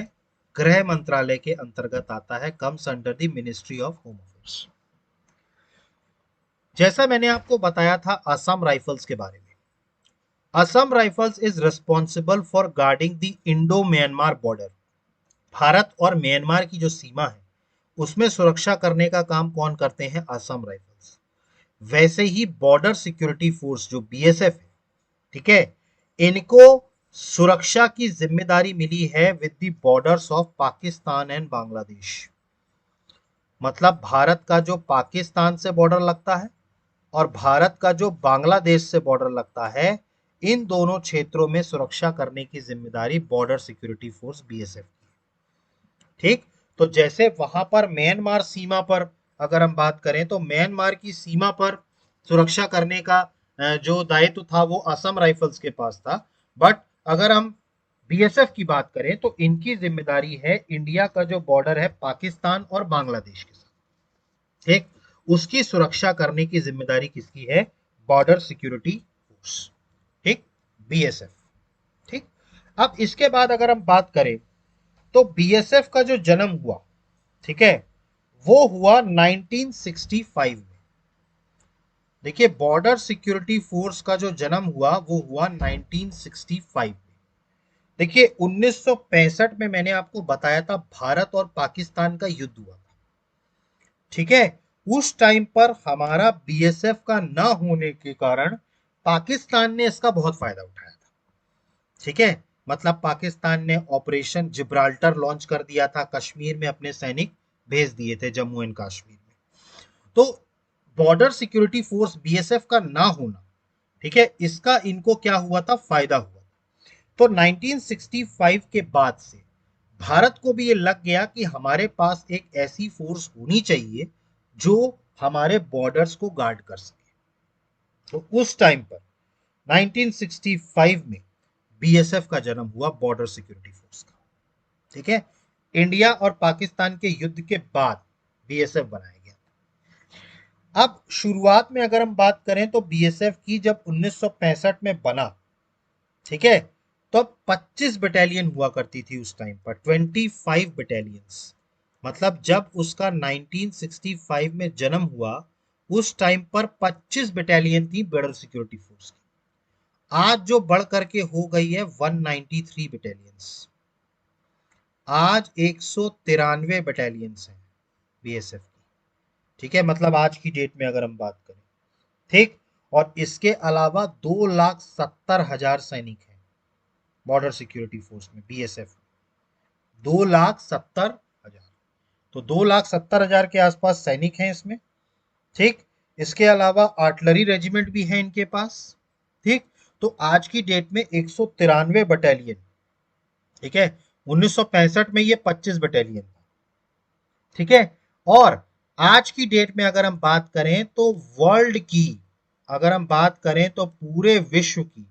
गृह मंत्रालय के अंतर्गत आता है, comes under the ministry of home affairs. जैसा मैंने आपको बताया था असम राइफल्स के बारे में, Assam rifles is responsible for guarding the Indo Myanmar border. Bharat और म्यांमार की जो सीमा है उसमें सुरक्षा करने का काम कौन करते हैं, असम राइफल्स। वैसे ही बॉर्डर सिक्योरिटी फोर्स जो बीएसएफ है, ठीक है, इनको सुरक्षा की जिम्मेदारी मिली है with the borders of Pakistan and Bangladesh. मतलब भारत का जो पाकिस्तान से बॉर्डर लगता है और भारत का जो बांग्लादेश से बॉर्डर लगता है, इन दोनों क्षेत्रों में सुरक्षा करने की जिम्मेदारी बॉर्डर सिक्योरिटी फोर्स बीएसएफ की। ठीक, तो जैसे वहां पर म्यांमार सीमा पर अगर हम बात करें तो म्यांमार की सीमा पर सुरक्षा करने का जो दायित्व था वो असम राइफल्स के पास था। बट अगर हम बीएसएफ की बात करें तो इनकी जिम्मेदारी है इंडिया का जो बॉर्डर है पाकिस्तान और बांग्लादेश के साथ, ठीक, उसकी सुरक्षा करने की जिम्मेदारी किसकी है, बॉर्डर सिक्योरिटी फोर्स। ठीक, बीएसएफ। ठीक, अब इसके बाद अगर हम बात करें तो बीएसएफ का जो जन्म हुआ, ठीक है, वो हुआ 1965 में। देखिए बॉर्डर सिक्योरिटी फोर्स का जो जन्म हुआ वो हुआ 1965 में। देखिए 1965 में मैंने आपको बताया था भारत और पाकिस्तान का युद्ध हुआ था। ठीक है, उस टाइम पर हमारा बीएसएफ का ना होने के कारण पाकिस्तान ने इसका बहुत फायदा उठाया था। ठीक है, मतलब पाकिस्तान ने ऑपरेशन जिब्राल्टर लॉन्च कर दिया था, कश्मीर में अपने सैनिक भेज दिए थे, जम्मू एंड कश्मीर में। तो बॉर्डर सिक्योरिटी फोर्स बीएसएफ का ना होना, ठीक है, इसका इनको क्या हुआ था, फायदा हुआ। तो 1965 के बाद से भारत को भी ये लग गया कि हमारे पास एक ऐसी फोर्स होनी चाहिए जो हमारे बॉर्डर्स को गार्ड कर सके। तो उस टाइम पर 1965 में बीएसएफ का जन्म हुआ, बॉर्डर सिक्योरिटी फोर्स का। ठीक है, इंडिया और पाकिस्तान के युद्ध के बाद बीएसएफ बनाया गया। अब शुरुआत में अगर हम बात करें तो बीएसएफ की जब 1965 में बना, ठीक है, तो 25 बटालियन हुआ करती थी उस टाइम पर, 25 बटालियंस। मतलब जब उसका 1965 में जन्म हुआ उस टाइम पर 25 बटालियन थी बॉर्डर सिक्योरिटी फोर्स की। आज जो बढ़ करके हो गई है 193 बटालियंस, आज 193 बटालियंस हैं बीएसएफ की। ठीक है, मतलब आज की डेट में अगर हम बात करें, ठीक, और इसके अलावा 2,70,000 सैनिक हैं बॉर्डर सिक्योरिटी फोर्स में, बीएसएफ में 2,70,000। तो 2,70,000 के आसपास सैनिक हैं इसमें। ठीक, इसके अलावा आर्टिलरी रेजिमेंट भी है इनके पास। ठीक, तो आज की डेट में 193 बटालियन। ठीक है, 1965 में ये 25 बटालियन था। ठीक है, और आज की डेट में अगर हम बात करें तो वर्ल्ड की अगर हम बात करें तो पूरे विश्व की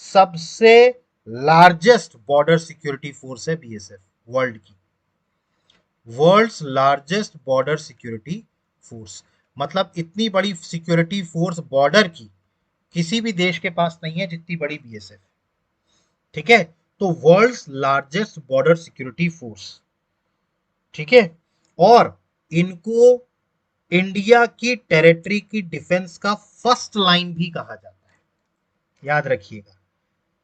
सबसे लार्जेस्ट बॉर्डर सिक्योरिटी फोर्स है बीएसएफ। वर्ल्ड की world's largest border security force, मतलब इतनी बड़ी सिक्योरिटी फोर्स बॉर्डर की किसी भी देश के पास नहीं है जितनी बड़ी बीएसएफ। ठीक है, तो world's largest border security force. ठीक है, और इनको इंडिया की टेरिटरी की डिफेंस का फर्स्ट लाइन भी कहा जाता है, याद रखिएगा।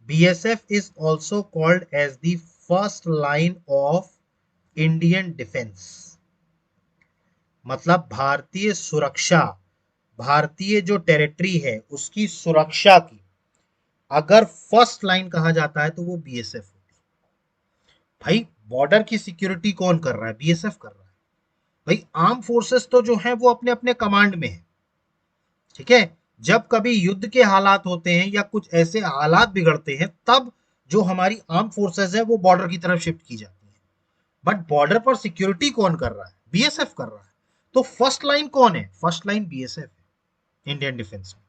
BSF is also called as the first line of Indian defence, मतलब भारतीय सुरक्षा, भारतीय जो टेरिटरी है उसकी सुरक्षा की अगर फर्स्ट लाइन कहा जाता है तो वो बीएसएफ होती है। भाई बॉर्डर की सिक्योरिटी कौन कर रहा है? बीएसएफ कर रहा है। भाई आर्म फोर्सेस तो जो है वो अपने अपने कमांड में है। ठीक है, जब कभी युद्ध के हालात होते हैं या कुछ ऐसे हालात बिगड़ते हैं तब जो हमारी आर्म फोर्सेस है वो बॉर्डर की तरफ शिफ्ट की जाती है। बट बॉर्डर पर सिक्योरिटी कौन कर रहा है? बीएसएफ कर रहा है। तो फर्स्ट लाइन कौन है? फर्स्ट लाइन बीएसएफ है इंडियन डिफेंस में।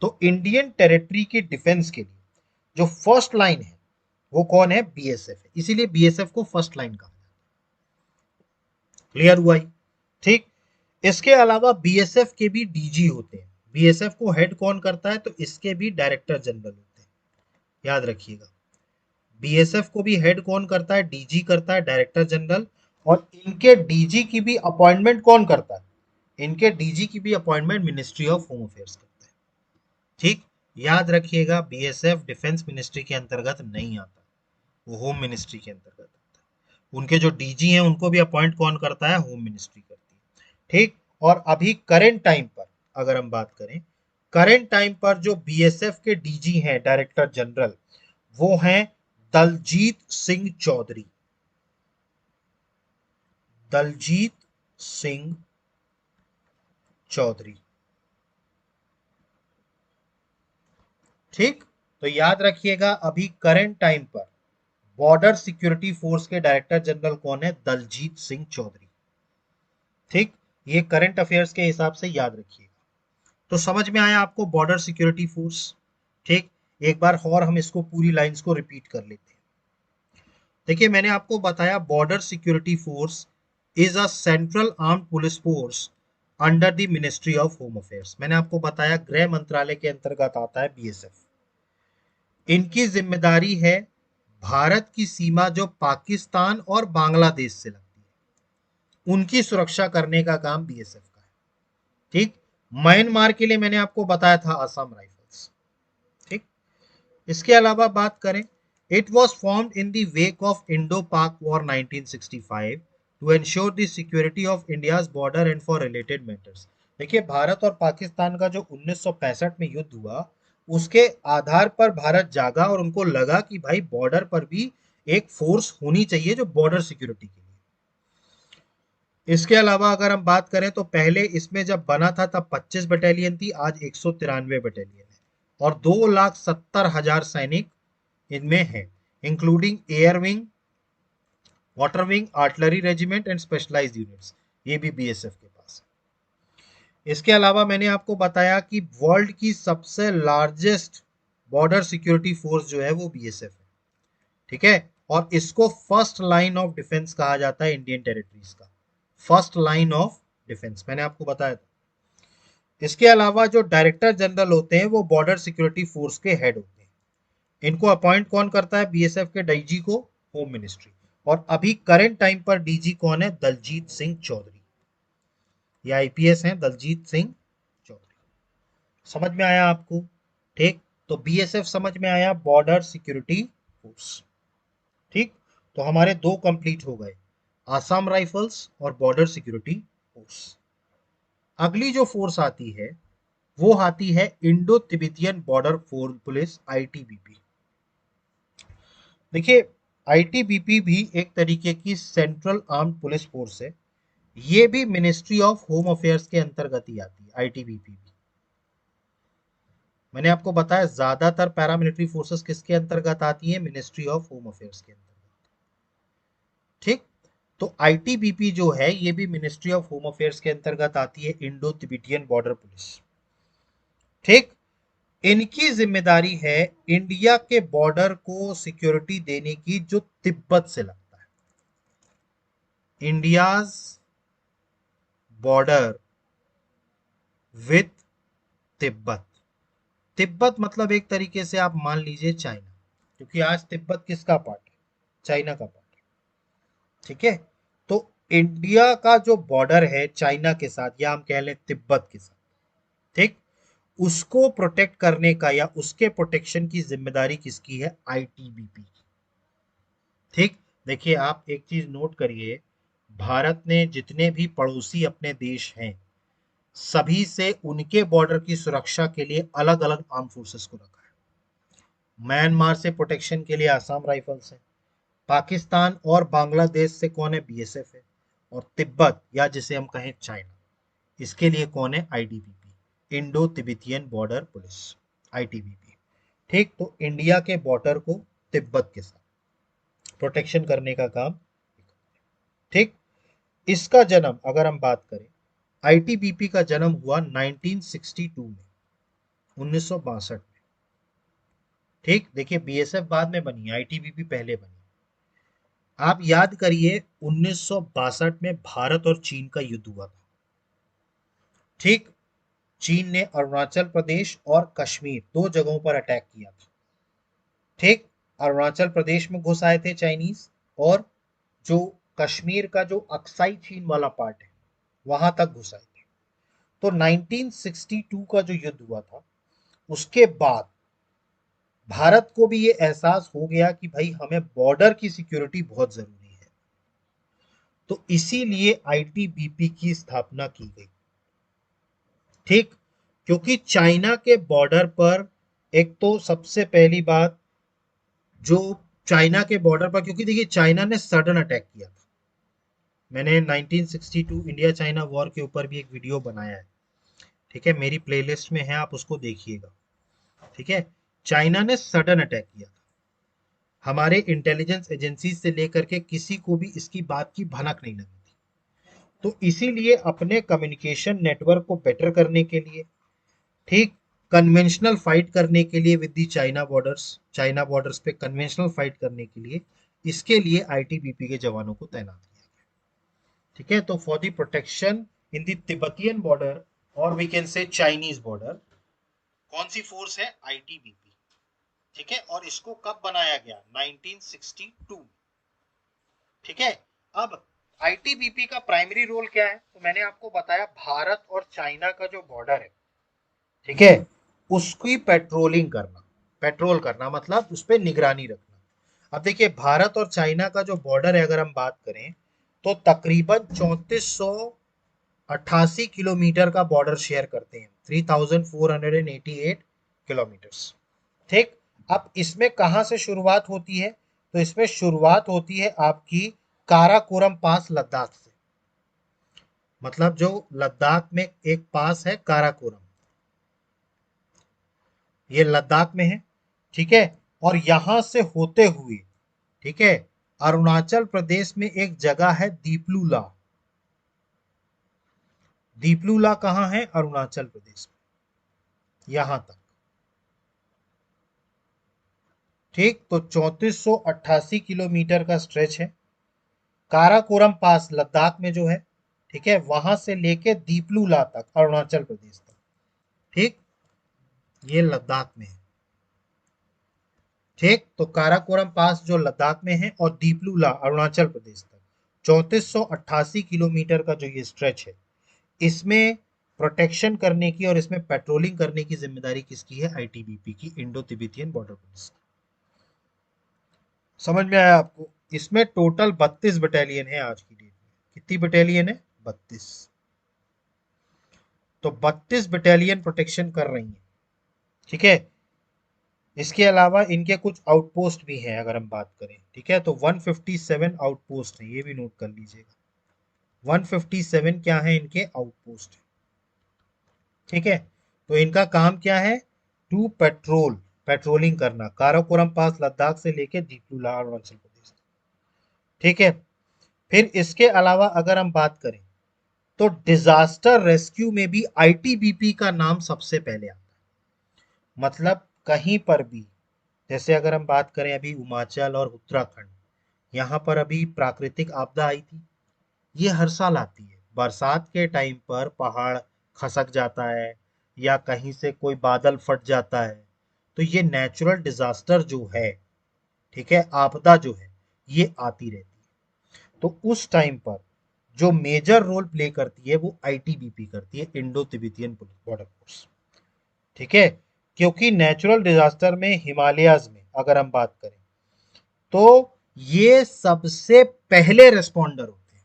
तो इंडियन टेरिटरी की डिफेंस के लिए जो फर्स्ट लाइन है वो कौन है? बीएसएफ है। इसीलिए बीएसएफ को फर्स्ट लाइन कहा जाता है। क्लियर हुआ ही? ठीक, इसके अलावा बीएसएफ के भी डीजी होते हैं। बीएसएफ को हेड कौन करता है? तो इसके भी डायरेक्टर जनरल होते हैं, याद रखिएगा। बीएसएफ को भी हेड कौन करता है? डीजी करता है, डायरेक्टर जनरल। और इनके डीजी की भी अपॉइंटमेंट कौन करता है? इनके डीजी की भी appointment ministry of home affairs करता है। ठीक, याद रखिएगा बीएसएफ डिफेंस मिनिस्ट्री के अंतर्गत नहीं आता, वो होम मिनिस्ट्री के अंतर्गत आता है। उनके जो डीजी हैं उनको भी अपॉइंट कौन करता है? होम मिनिस्ट्री करती है। ठीक, और अभी करंट टाइम पर अगर हम बात करें, करंट टाइम पर जो बीएसएफ के डीजी हैं डायरेक्टर जनरल वो हैं दलजीत सिंह चौधरी। दलजीत सिंह चौधरी। ठीक, तो याद रखिएगा अभी करंट टाइम पर बॉर्डर सिक्योरिटी फोर्स के डायरेक्टर जनरल कौन है? दलजीत सिंह चौधरी। ठीक, ये करंट अफेयर्स के हिसाब से याद रखिएगा। तो समझ में आया आपको बॉर्डर सिक्योरिटी फोर्स? ठीक, एक बार और हम इसको पूरी लाइंस को रिपीट कर लेते हैं। देखिए मैंने आपको बताया border security force is a central armed police force under the ministry of home affairs. मैंने आपको बताया गृह मंत्रालय के अंतर्गत आता है बीएसएफ। इनकी जिम्मेदारी है भारत की सीमा जो पाकिस्तान और बांग्लादेश से लगती है उनकी सुरक्षा करने का काम बीएसएफ का है। ठीक, म्यांमार के लिए मैंने आपको बताया था असम राइफल्स। ठीक, इसके अलावा बात करें, it was formed in the wake of Indo Pak war 1965 to ensure the security of India's border and for related matters. देखिए भारत और पाकिस्तान का जो 1965 में युद्ध हुआ उसके आधार पर भारत जागा और उनको लगा कि भाई बॉर्डर पर भी एक फोर्स होनी चाहिए जो बॉर्डर सिक्योरिटी के लिए। इसके अलावा अगर हम बात करें तो पहले इसमें जब बना था तब 25 बटालियन थी, आज 193 बटालियन है और 2,70,000 सैनिक इनमें है, including air wing, water wing, artillery regiment and specialised units, ये भी बीएसएफ के पास है। इसके अलावा मैंने आपको बताया कि वर्ल्ड की सबसे लार्जेस्ट बॉर्डर सिक्योरिटी फोर्स जो है वो बीएसएफ है। ठीक है, और इसको फर्स्ट लाइन ऑफ डिफेंस कहा जाता है इंडियन टेरिटरीज का, फर्स्ट लाइन ऑफ डिफेंस मैंने आपको बताया था। इसके अलावा जो डायरेक्टर जनरल होते हैं वो बॉर्डर सिक्योरिटी फोर्स के हेड होते हैं। इनको अपॉइंट कौन करता है? बीएसएफ के डीजी को होम मिनिस्ट्री। और अभी करंट टाइम पर डीजी कौन है? दलजीत सिंह चौधरी। ये आईपीएस हैं दलजीत सिंह चौधरी। समझ में आया आपको? ठीक, तो बीएसएफ समझ में आया, बॉर्डर सिक्योरिटी फोर्स। ठीक, तो हमारे दो कंप्लीट हो गए, आसाम राइफल्स और बॉर्डर सिक्योरिटी फोर्स। अगली जो फोर्स आती है वो आती है Indo Tibetan border police, ITBP. देखिए आईटीबीपी भी एक तरीके की सेंट्रल आर्म्ड पुलिस फोर्स है, ये भी मिनिस्ट्री ऑफ होम अफेयर्स के अंतर्गत ही आती है आईटीबीपी भी। मैंने आपको बताया ज्यादातर पैरामिलिट्री फोर्सेस किसके अंतर्गत आती है? मिनिस्ट्री ऑफ होम अफेयर्स के अंतर्गत। ठीक, तो आईटीबीपी जो है ये भी मिनिस्ट्री ऑफ होम अफेयर्स के अंतर्गत आती है, इंडो तिब्बतियन बॉर्डर पुलिस। ठीक। इनकी जिम्मेदारी है इंडिया के बॉर्डर को सिक्योरिटी देने की जो तिब्बत से लगता है। India's border with Tibet. Tibet मतलब एक तरीके से आप मान लीजिए चाइना, क्योंकि आज तिब्बत किसका पार्ट है? चाइना का पार्ट है। ठीक है। तो इंडिया का जो बॉर्डर है चाइना के साथ, या हम कह लें तिब्बत के साथ, ठीक, उसको प्रोटेक्ट करने का या उसके प्रोटेक्शन की जिम्मेदारी किसकी है? आईटीबीपी की। ठीक। देखिए आप एक चीज नोट करिए, भारत ने जितने भी पड़ोसी अपने देश हैं सभी से उनके बॉर्डर की सुरक्षा के लिए अलग अलग आर्म फोर्सेस को रखा है। म्यांमार से प्रोटेक्शन के लिए आसाम राइफल्स है, पाकिस्तान और बांग्लादेश से कौन है? बीएसएफ है, और तिब्बत या जिसे हम कहें चाइना, इसके लिए कौन है? ITBP, Indo Tibetan border police, ITBP. ठीक। तो इंडिया के बॉर्डर को तिब्बत के साथ प्रोटेक्शन करने का काम। ठीक। इसका जन्म अगर हम बात करें, आईटीबीपी का जन्म हुआ 1962 में, 1962 में। ठीक। देखिए बीएसएफ बाद में बनी, आईटीबीपी पहले बनी। आप याद करिए 1962 में भारत और चीन का युद्ध हुआ था। ठीक। चीन ने अरुणाचल प्रदेश और कश्मीर दो जगहों पर अटैक किया था। ठीक। अरुणाचल प्रदेश में घुस आए थे चाइनीज, और जो कश्मीर का जो अक्साई चीन वाला पार्ट है वहां तक घुस आए थे। तो 1962 का जो युद्ध हुआ था उसके बाद भारत को भी ये एहसास हो गया कि भाई हमें बॉर्डर की सिक्योरिटी बहुत जरूरी है, तो इसीलिए आईटीबीपी की स्थापना की गई। ठीक। क्योंकि चाइना के बॉर्डर पर, एक तो सबसे पहली बात, जो चाइना के बॉर्डर पर, क्योंकि देखिए चाइना ने सडन अटैक किया था। मैंने 1962 इंडिया चाइना वॉर के ऊपर भी एक वीडियो बनाया है। ठीक है, मेरी प्लेलिस्ट में है, आप उसको देखिएगा। ठीक है। चाइना ने सडन अटैक किया था, हमारे इंटेलिजेंस एजेंसी से लेकर के किसी को भी इसकी बात की भनक नहीं लगी थी। तो इसीलिए अपने कम्युनिकेशन नेटवर्क को बेटर करने के लिए, ठीक, कन्वेंशनल फाइट करने के लिए विद दी चाइना बॉर्डर्स पे कन्वेंशनल फाइट करने के लिए, इसके लिए आईटीबीपी के जवानों को तैनात किया गया। ठीक है। तो for the protection in the Tibetan border, और we can say Chinese border, कौन सी फोर्स है? आईटीबीपी। ठीक है। और इसको कब बनाया गया? 1962। ठीक है। अब आईटीबीपी का प्राइमरी रोल क्या है? तो मैंने आपको बताया, भारत और चाइना का जो बॉर्डर है, ठीक है, उसकी पेट्रोल करना मतलब उस पर निगरानी रखना। अब देखिए भारत और चाइना का जो बॉर्डर है अगर हम बात करें तो तकरीबन 3488 किलोमीटर का बॉर्डर शेयर करते हैं, 3488 किलोमीटर्स। ठीक। अब इसमें कहां से शुरुआत होती है? तो इसमें शुरुआत होती है आपकी काराकोरम पास, लद्दाख से। मतलब जो लद्दाख में एक पास है काराकोरम, ये लद्दाख में है। ठीक है। और यहां से होते हुए, ठीक है, अरुणाचल प्रदेश में एक जगह है दीपलूला। दीपलूला कहां है? अरुणाचल प्रदेश में, यहां तक। ठीक। तो 3488 किलोमीटर का स्ट्रेच है, काराकोरम पास लद्दाख में जो है, ठीक है, वहां से लेके दीपलूला तक, अरुणाचल प्रदेश तक। ठीक। ये लद्दाख में है। ठीक। तो काराकोरम पास जो लद्दाख में है, और दीपलूला अरुणाचल प्रदेश तक 3488 किलोमीटर का जो ये स्ट्रेच है, इसमें प्रोटेक्शन करने की और इसमें पेट्रोलिंग करने की जिम्मेदारी किसकी है? आईटीबीपी की, इंडो तिब्बतियन बॉर्डर पुलिस। समझ में आया आपको? इसमें टोटल 32 बटालियन है आज की डेट में। कितनी बटालियन है? 32। तो 32 बटालियन प्रोटेक्शन कर रही है। ठीक है। इसके अलावा इनके कुछ आउटपोस्ट भी हैं अगर हम बात करें। ठीक है। तो 157 आउटपोस्ट है, ये भी नोट कर लीजिएगा। 157 क्या है? इनके आउटपोस्ट है। ठीक है। तो इनका काम क्या है? टू पेट्रोलिंग करना, काराकोरम पास लद्दाख से लेके दीपलूला अरुणाचल प्रदेश। ठीक है। फिर इसके अलावा अगर हम बात करें तो डिजास्टर रेस्क्यू में भी आईटीबीपी का नाम सबसे पहले आता है। मतलब कहीं पर भी, जैसे अगर हम बात करें अभी हिमाचल और उत्तराखंड, यहाँ पर अभी प्राकृतिक आपदा आई थी, ये हर साल आती है। बरसात के टाइम पर पहाड़ खसक जाता है या कहीं से कोई बादल फट जाता है, तो ये नेचुरल डिजास्टर जो है, ठीक है, आपदा जो है, ये आती रहती है। तो उस टाइम पर जो मेजर रोल प्ले करती है वो आईटीबीपी करती है, इंडो तिब्बतियन बॉर्डर फोर्स। ठीक है, क्योंकि नेचुरल डिजास्टर में हिमालयाज में अगर हम बात करें तो ये सबसे पहले रेस्पॉन्डर होते हैं।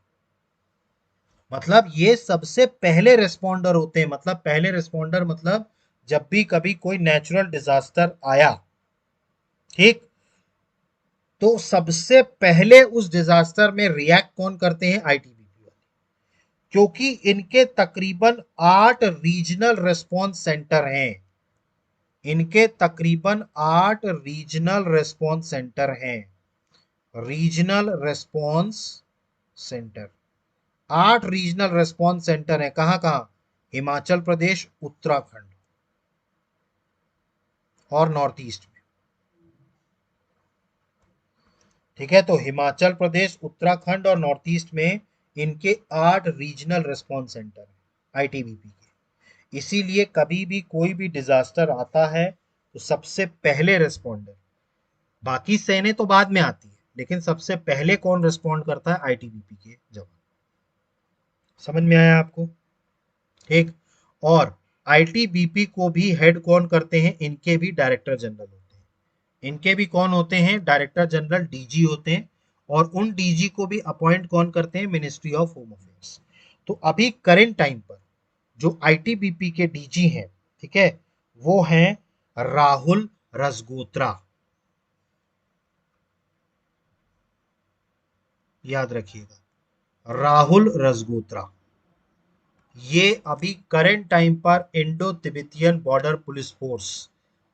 मतलब ये सबसे पहले रेस्पॉन्डर होते हैं, मतलब पहले रेस्पॉन्डर मतलब जब भी कभी कोई नेचुरल डिजास्टर आया, ठीक, तो सबसे पहले उस डिजास्टर में रिएक्ट कौन करते हैं? आईटीबीपी वाले। क्योंकि इनके तकरीबन 8 रीजनल रेस्पॉन्स सेंटर हैं। इनके तकरीबन 8 रीजनल रेस्पॉन्स सेंटर हैं। Regional response centre, 8 regional response centre है। कहां कहां? हिमाचल प्रदेश, उत्तराखंड और नॉर्थ ईस्ट में। ठीक है, तो हिमाचल प्रदेश, उत्तराखंड और नॉर्थ ईस्ट में इनके 8 रीजनल रेस्पॉन्स सेंटर हैं आईटीबीपी के। इसीलिए कभी भी कोई भी डिजास्टर आता है तो सबसे पहले रेस्पॉन्डर, बाकी सेने तो बाद में आती है, लेकिन सबसे पहले कौन रेस्पॉन्ड करता है? आईटीबीपी के जवान। समझ में आया आपको? ठीक। और आईटीबीपी को भी हेड कौन करते हैं? इनके भी डायरेक्टर जनरल होते हैं। इनके भी कौन होते हैं? डायरेक्टर जनरल, डीजी होते हैं। और उन डीजी को भी अपॉइंट कौन करते हैं? Ministry of home affairs. तो अभी करंट टाइम पर जो आईटीबीपी के डीजी हैं, ठीक है, वो हैं राहुल रजगोत्रा। याद रखिएगा, राहुल रजगोत्रा। ये अभी करंट टाइम पर Indo Tibetan border police force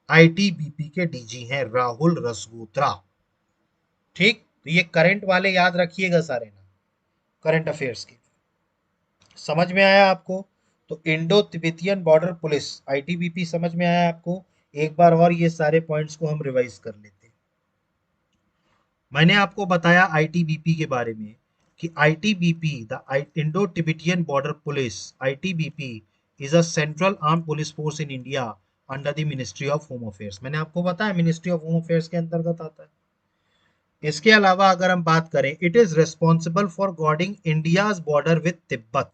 ITBP के डीजी हैं, राहुल रजगोत्रा। ठीक, तो ये करंट वाले याद रखिएगा सारे ना, करंट अफेयर्स के। समझ में आया आपको? तो Indo Tibetan border police ITBP समझ में आया आपको? एक बार और ये सारे पॉइंट्स को हम रिवाइज कर लेते हैं। मैंने आपको बताया आईटीबीपी के बारे में कि ITBP, the Indo Tibetan border police, ITBP is a central arm police force in India under the ministry of home affairs. मैंने आपको बताया मिनिस्ट्री ऑफ होम अफेयर्स के अंतर्गत आता है। इसके अलावा अगर हम बात करें, it is responsible for guarding India's border with Tibet,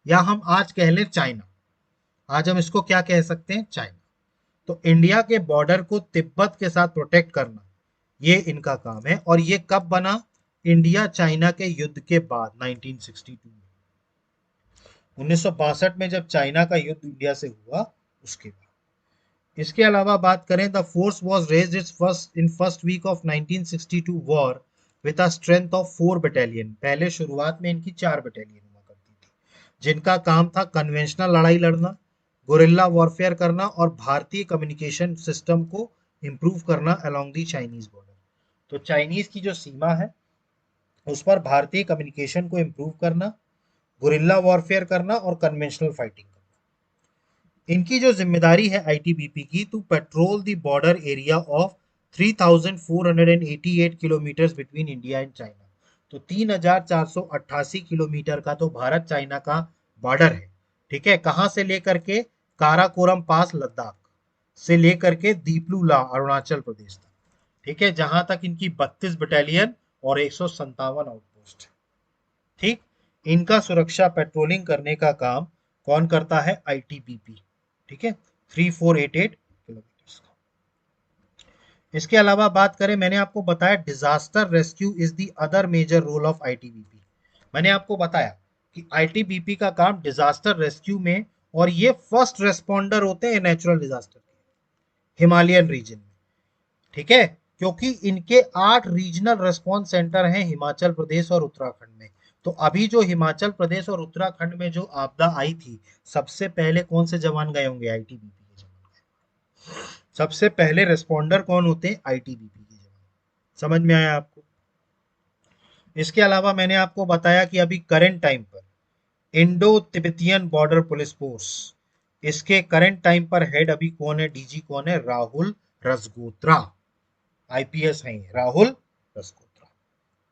या हम आज कह लें चाइना। आज हम इसको क्या कह सकते हैं? चाइना। तो इंडिया के बॉर्डर को तिब्बत के साथ प्रोटेक्ट करना, ये इनका काम है। और ये कब बना? इंडिया चाइना के युद्ध के बाद, 1962 में। 1962 में जब चाइना का युद्ध इंडिया से हुआ, उसके बाद। इसके अलावा बात करें, the force was raised its first week of 1962 war with a strength of 4 battalion. पहले शुरुआत में इनकी 4 बटालियन हुआ करती थी, जिनका काम था कन्वेंशनल लड़ाई लड़ना, गुरिल्ला वॉरफेयर करना और भारतीय कम्युनिकेशन सिस्टम को इंप्रूव करना अलोंग द चाइनीज बॉर्डर। तो चाइनीज की जो सीमा है उस पर भारतीय कम्युनिकेशन को इंप्रूव करना, गुरिल्ला वॉरफेयर करना और कन्वेंशनल फाइटिंग करना। इनकी जो जिम्मेदारी है आईटीबीपी की, to patrol the border area of 3488 kilometre between India and China. तो 3488 किलोमीटर का तो भारत चाइना का बॉर्डर है। ठीक है, कहां से लेकर के? काराकोरम पास लद्दाख से लेकर के दीपलूला अरुणाचल प्रदेश तक। ठीक है, जहां तक इनकी 32 बटालियन और 157 आउटपोस्ट। ठीक, इनका सुरक्षा पेट्रोलिंग करने का काम कौन करता है? आईटीबीपी। ठीक है, 3488 किलोमीटर का। इसके अलावा बात करें, मैंने आपको बताया disaster rescue is the other major role of ITBP. मैंने आपको बताया कि आईटीबीपी का काम डिजास्टर रेस्क्यू में, और ये फर्स्ट रेस्पॉन्डर होते हैं नेचुरल डिजास्टर के हिमालयन रीजन में। ठीक है, क्योंकि इनके 8 रीजनल रेस्पॉन्स सेंटर हैं हिमाचल प्रदेश और उत्तराखंड में। तो अभी जो हिमाचल प्रदेश और उत्तराखंड में जो आपदा आई थी, सबसे पहले कौन से जवान गए होंगे? आईटीबीपी के जवान। सबसे पहले रेस्पॉन्डर कौन होते हैं? आईटीबीपी के जवान। समझ में आया आपको? इसके अलावा मैंने आपको बताया कि अभी करंट टाइम पर Indo Tibetan border police force इसके करंट टाइम पर हेड अभी कौन है, डीजी कौन है, राहुल रजगोत्रा, आईपीएस हैं राहुल रजगोत्रा।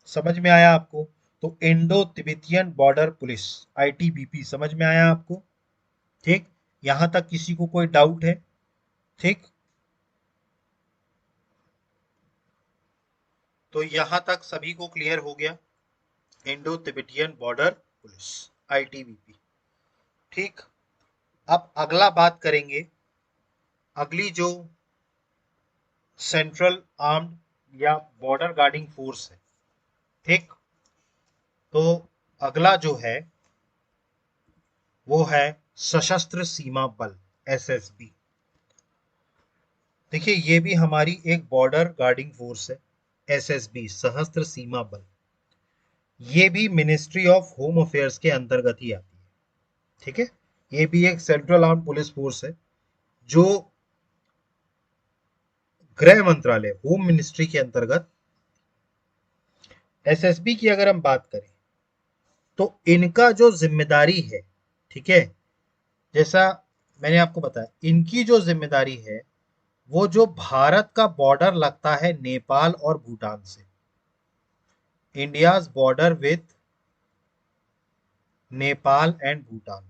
समझ में आया आपको? तो Indo Tibetan border police, ITBP, समझ में आया आपको? ठीक, यहां तक किसी को कोई डाउट है? ठीक, तो यहां तक सभी को क्लियर हो गया, Indo Tibetan border police, ITBP. ठीक, अब अगला बात करेंगे, अगली जो सेंट्रल आर्म्ड या बॉर्डर गार्डिंग फोर्स है। ठीक, तो अगला जो है वो है सशस्त्र सीमा बल, एसएसबी। देखिए ये भी हमारी एक बॉर्डर गार्डिंग फोर्स है, एसएसबी, सशस्त्र सीमा बल। ये भी मिनिस्ट्री ऑफ होम अफेयर्स के अंतर्गत ही आती है। ठीक है, ये भी एक सेंट्रल आर्म पुलिस फोर्स है जो गृह मंत्रालय, होम मिनिस्ट्री के अंतर्गत। एसएसबी की अगर हम बात करें तो इनका जो जिम्मेदारी है, ठीक है, जैसा मैंने आपको बताया, इनकी जो जिम्मेदारी है वो जो भारत का बॉर्डर लगता है नेपाल और भूटान से, India's border with Nepal and Bhutan,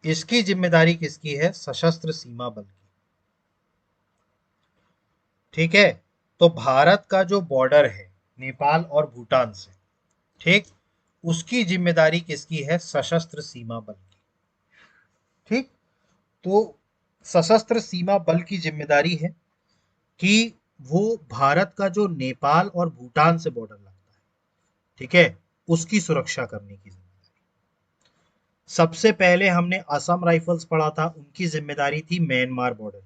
इसकी जिम्मेदारी किसकी है, सशस्त्र सीमा बल की। ठीक है, तो भारत का जो बॉर्डर है नेपाल और भूटान से, ठीक, उसकी जिम्मेदारी किसकी है, सशस्त्र सीमा बल की। ठीक, तो सशस्त्र सीमा बल की जिम्मेदारी है कि वो भारत का जो नेपाल और भूटान से बॉर्डर लगता है, ठीक है, उसकी सुरक्षा करने की जिम्मेदारी। सबसे पहले हमने असम राइफल्स पढ़ा था, उनकी जिम्मेदारी थी म्यांमार बॉर्डर पर।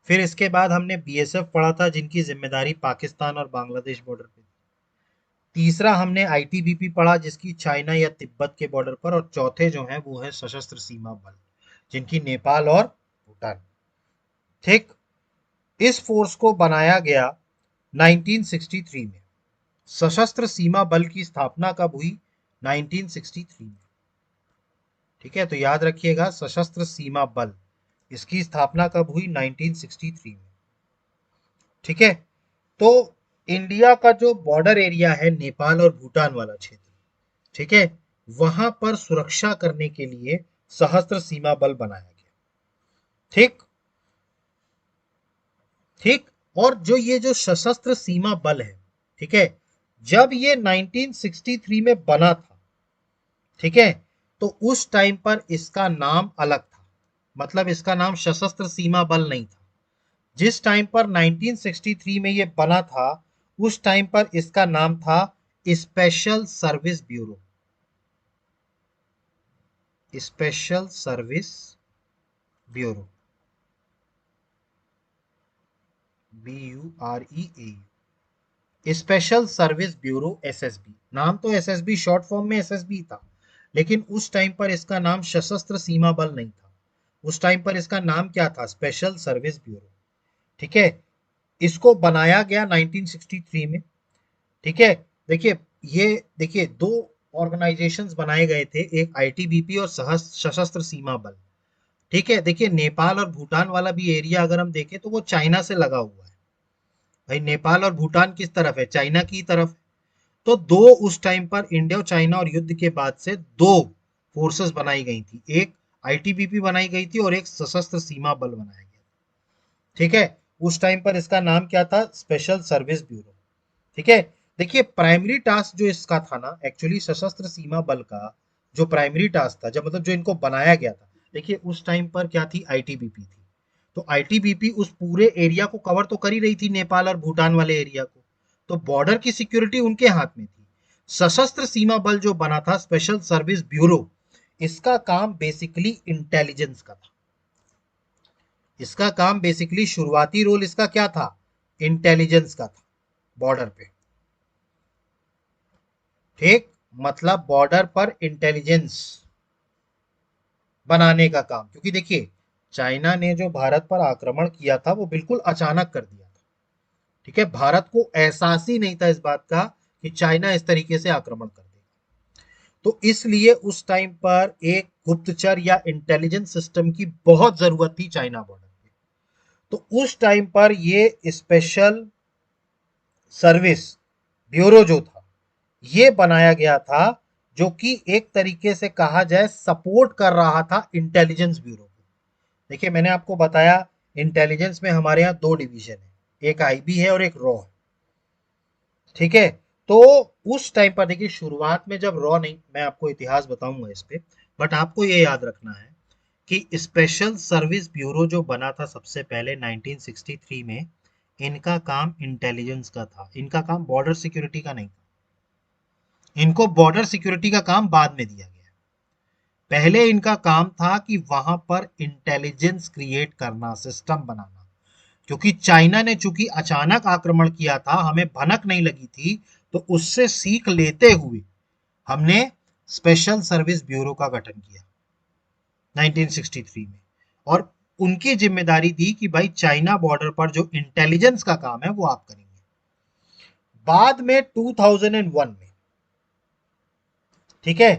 फिर इसके बाद हमने बीएसएफ पढ़ा था, जिनकी जिम्मेदारी पाकिस्तान और बांग्लादेश बॉर्डर पे। तीसरा हमने आईटीबीपी पढ़ा, जिसकी चाइना या तिब्बत के बॉर्डर पर। और चौथे जो है वो है सशस्त्र सीमा बल, जिनकी नेपाल और भूटान। ठीक, इस फोर्स को बनाया गया 1963 में। सशस्त्र सीमा बल की स्थापना कब हुई, 1963 में। ठीक है, तो याद रखिएगा, सशस्त्र सीमा बल, इसकी स्थापना कब हुई, 1963 में। ठीक है, तो इंडिया का जो बॉर्डर एरिया है नेपाल और भूटान वाला क्षेत्र, ठीक है, वहां पर सुरक्षा करने के लिए सशस्त्र सीमा बल बनाया गया। ठीक, ठीक, और जो ये जो सशस्त्र सीमा बल है, ठीक है, जब ये 1963 में बना था, ठीक है, तो उस टाइम पर इसका नाम अलग था, मतलब इसका नाम सशस्त्र सीमा बल नहीं था। जिस टाइम पर 1963 में ये बना था, उस टाइम पर इसका नाम था special service bureau, special service bureau, BUREAU, special service bureau, SSB. नाम तो एसएसबी शॉर्ट फॉर्म में एसएसबी था, लेकिन उस टाइम पर इसका नाम सशस्त्र सीमा बल नहीं था। उस टाइम पर इसका नाम क्या था, स्पेशल सर्विस ब्यूरो। ठीक है, इसको बनाया गया 1963 में। ठीक है, देखिए, ये देखिए दो ऑर्गेनाइजेशंस बनाए गए थे, एक आईटीबीपी और सशस्त्र सीमा बल। ठीक है, देखिए नेपाल और भूटान वाला भी एरिया अगर हम देखें तो वो चाइना से लगा हुआ है। भाई नेपाल और भूटान किस तरफ है, चाइना की तरफ। तो दो, उस टाइम पर इंडिया चाइना और युद्ध के बाद से दो फोर्सेस बनाई गई थी, एक आईटीबीपी बनाई गई थी और एक सशस्त्र सीमा बल बनाया गया। ठीक है, उस टाइम पर इसका नाम क्या था, स्पेशल सर्विस ब्यूरो। ठीक है, देखिए प्राइमरी टास्क जो इसका था ना, एक्चुअली सशस्त्र सीमा बल का जो प्राइमरी टास्क था, जब मतलब जो इनको बनाया गया था, देखिए उस टाइम पर क्या थी, आईटीबीपी थी। तो आईटीबीपी उस पूरे एरिया को कवर तो कर ही रही थी, नेपाल और भूटान वाले एरिया को, तो बॉर्डर की सिक्योरिटी उनके हाथ में थी। सशस्त्र सीमा बल जो बना था, स्पेशल सर्विस ब्यूरो, इसका काम बेसिकली इंटेलिजेंस का था। इसका काम बेसिकली, शुरुआती रोल इसका क्या था, इंटेलिजेंस का था बॉर्डर पे। ठीक, मतलब बॉर्डर पर इंटेलिजेंस बनाने का काम, क्योंकि देखिए चाइना ने जो भारत पर आक्रमण किया था वो बिल्कुल अचानक कर दिया था। ठीक है, भारत को एहसास ही नहीं था इस बात का कि चाइना इस तरीके से आक्रमण कर देगा। तो इसलिए उस टाइम पर एक गुप्तचर या इंटेलिजेंस सिस्टम की बहुत जरूरत थी चाइना बॉर्डर पे। तो उस टाइम पर ये स्पेशल सर्विस ब्यूरो जो था ये बनाया गया था, जो कि एक तरीके से कहा जाए सपोर्ट कर रहा था इंटेलिजेंस ब्यूरो को। देखिए मैंने आपको बताया इंटेलिजेंस में हमारे यहाँ दो डिवीजन है, एक आईबी है और एक रॉ है, ठीक है। तो उस टाइम पर देखिए शुरुआत में जब रॉ नहीं, मैं आपको इतिहास बताऊंगा इस पे, बट आपको ये याद रखना है कि स्पेशल सर्विस ब्यूरो जो बना था सबसे पहले 1963 में, इनका काम इंटेलिजेंस का था, इनका काम बॉर्डर सिक्योरिटी का नहीं था। इनको बॉर्डर सिक्योरिटी का काम बाद में दिया गया। पहले इनका काम था कि वहां पर इंटेलिजेंस क्रिएट करना, सिस्टम बनाना, क्योंकि चाइना ने चूंकि अचानक आक्रमण किया था, हमें भनक नहीं लगी थी, तो उससे सीख लेते हुए हमने स्पेशल सर्विस ब्यूरो का गठन किया 1963 में। और उनकी जिम्मेदारी थी कि भाई चाइना बॉर्डर पर जो इंटेलिजेंस का काम है वो आप करेंगे। बाद में 2001 में, ठीक है,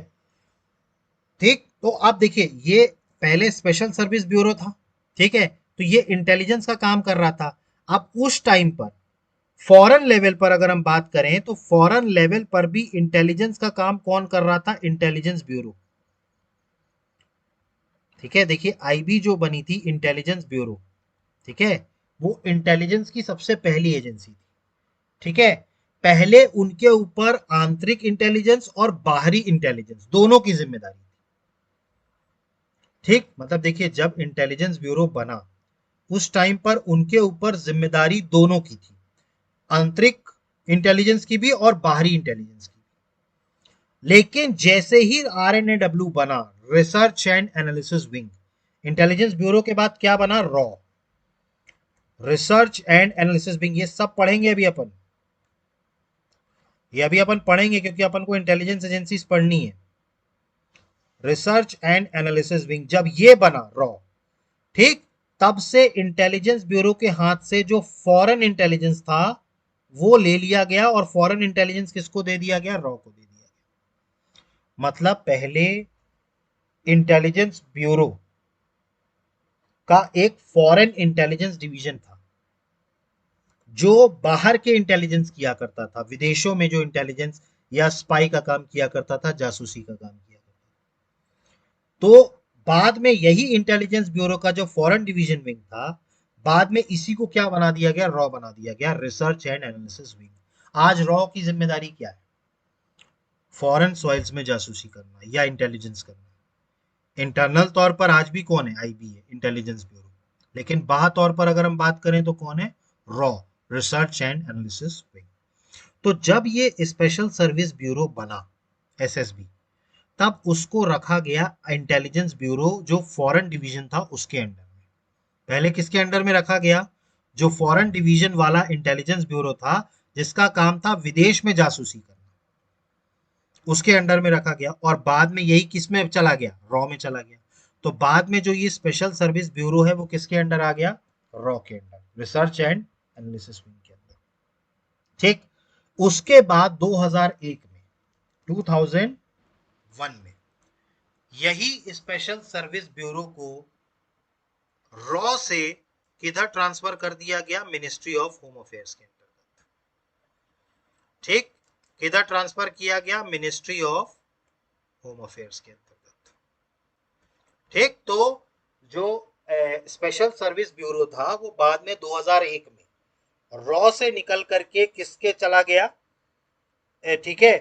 ठीक, तो आप देखिए ये पहले स्पेशल सर्विस ब्यूरो था, ठीक है, तो ये इंटेलिजेंस का काम कर रहा था। अब उस टाइम पर फॉरेन लेवल पर अगर हम बात करें तो फॉरेन लेवल पर भी इंटेलिजेंस का काम कौन कर रहा था? इंटेलिजेंस ब्यूरो, ठीक है। देखिए आईबी जो बनी थी इंटेलिजेंस ब्यूरो, ठीक है, वो इंटेलिजेंस की सबसे पहली एजेंसी थी, ठीक है। पहले उनके ऊपर आंतरिक इंटेलिजेंस और बाहरी इंटेलिजेंस दोनों की जिम्मेदारी, ठीक, मतलब देखिए जब इंटेलिजेंस ब्यूरो बना उस टाइम पर उनके ऊपर जिम्मेदारी दोनों की थी, आंतरिक इंटेलिजेंस की भी और बाहरी इंटेलिजेंस की। लेकिन जैसे ही आरएनएडब्ल्यू बना, research and analysis wing, intelligence bureau के बाद क्या बना? Raw, research and analysis wing. ये सब पढ़ेंगे अभी अपन, ये अभी अपन पढ़ेंगे क्योंकि अपन को इंटेलिजेंस एजेंसीज पढ़नी है। रिसर्च एंड एनालिसिस विंग जब ये बना रॉ, ठीक, तब से इंटेलिजेंस ब्यूरो के हाथ से जो फॉरेन इंटेलिजेंस था वो ले लिया गया, और फॉरेन इंटेलिजेंस किसको दे दिया गया? रॉ को दे दिया गया। मतलब पहले इंटेलिजेंस ब्यूरो का एक फॉरेन इंटेलिजेंस डिवीजन था जो बाहर के इंटेलिजेंस किया करता था, विदेशों में जो इंटेलिजेंस या स्पाई का काम किया करता था, जासूसी का काम किया करता था। तो बाद में यही इंटेलिजेंस ब्यूरो का जो फॉरेन डिवीजन विंग था, बाद में इसी को क्या बना दिया गया? रॉ बना दिया गया, रिसर्च एंड एनालिसिस विंग। आज रॉ की जिम्मेदारी क्या है? फॉरेन सॉइल्स में जासूसी करना या इंटेलिजेंस करना। इंटरनल तौर पर आज भी कौन है? आईबी है, इंटेलिजेंस ब्यूरो। लेकिन बाहर तौर पर अगर हम बात करें तो कौन है? Raw, research and analysis wing. तो जब ये स्पेशल सर्विस ब्यूरो बना, एसएसबी, तब उसको रखा गया इंटेलिजेंस ब्यूरो जो फॉरेन डिवीजन था उसके अंडर में। पहले किसके अंडर में रखा गया? जो फॉरेन डिवीजन वाला इंटेलिजेंस ब्यूरो था, जिसका काम था विदेश में जासूसी करना, उसके अंडर में रखा गया। और बाद में यही किस में चला गया? रॉ में चला गया। तो बाद में जो ये स्पेशल सर्विस ब्यूरो है वो किसके अंडर आ गया? रॉ के under, research and analysis wing के अंदर, ठीक। उसके बाद 2001 में, 2001 में यही स्पेशल सर्विस ब्यूरो को रॉ से किधर ट्रांसफर कर दिया गया? मिनिस्ट्री ऑफ होम अफेयर्स के अंतर्गत, ठीक। किधर ट्रांसफर किया गया? मिनिस्ट्री ऑफ होम अफेयर्स के अंतर्गत, ठीक। तो जो स्पेशल सर्विस ब्यूरो था वो बाद में 2001 में रॉ से निकल करके किसके चला गया? ठीक है,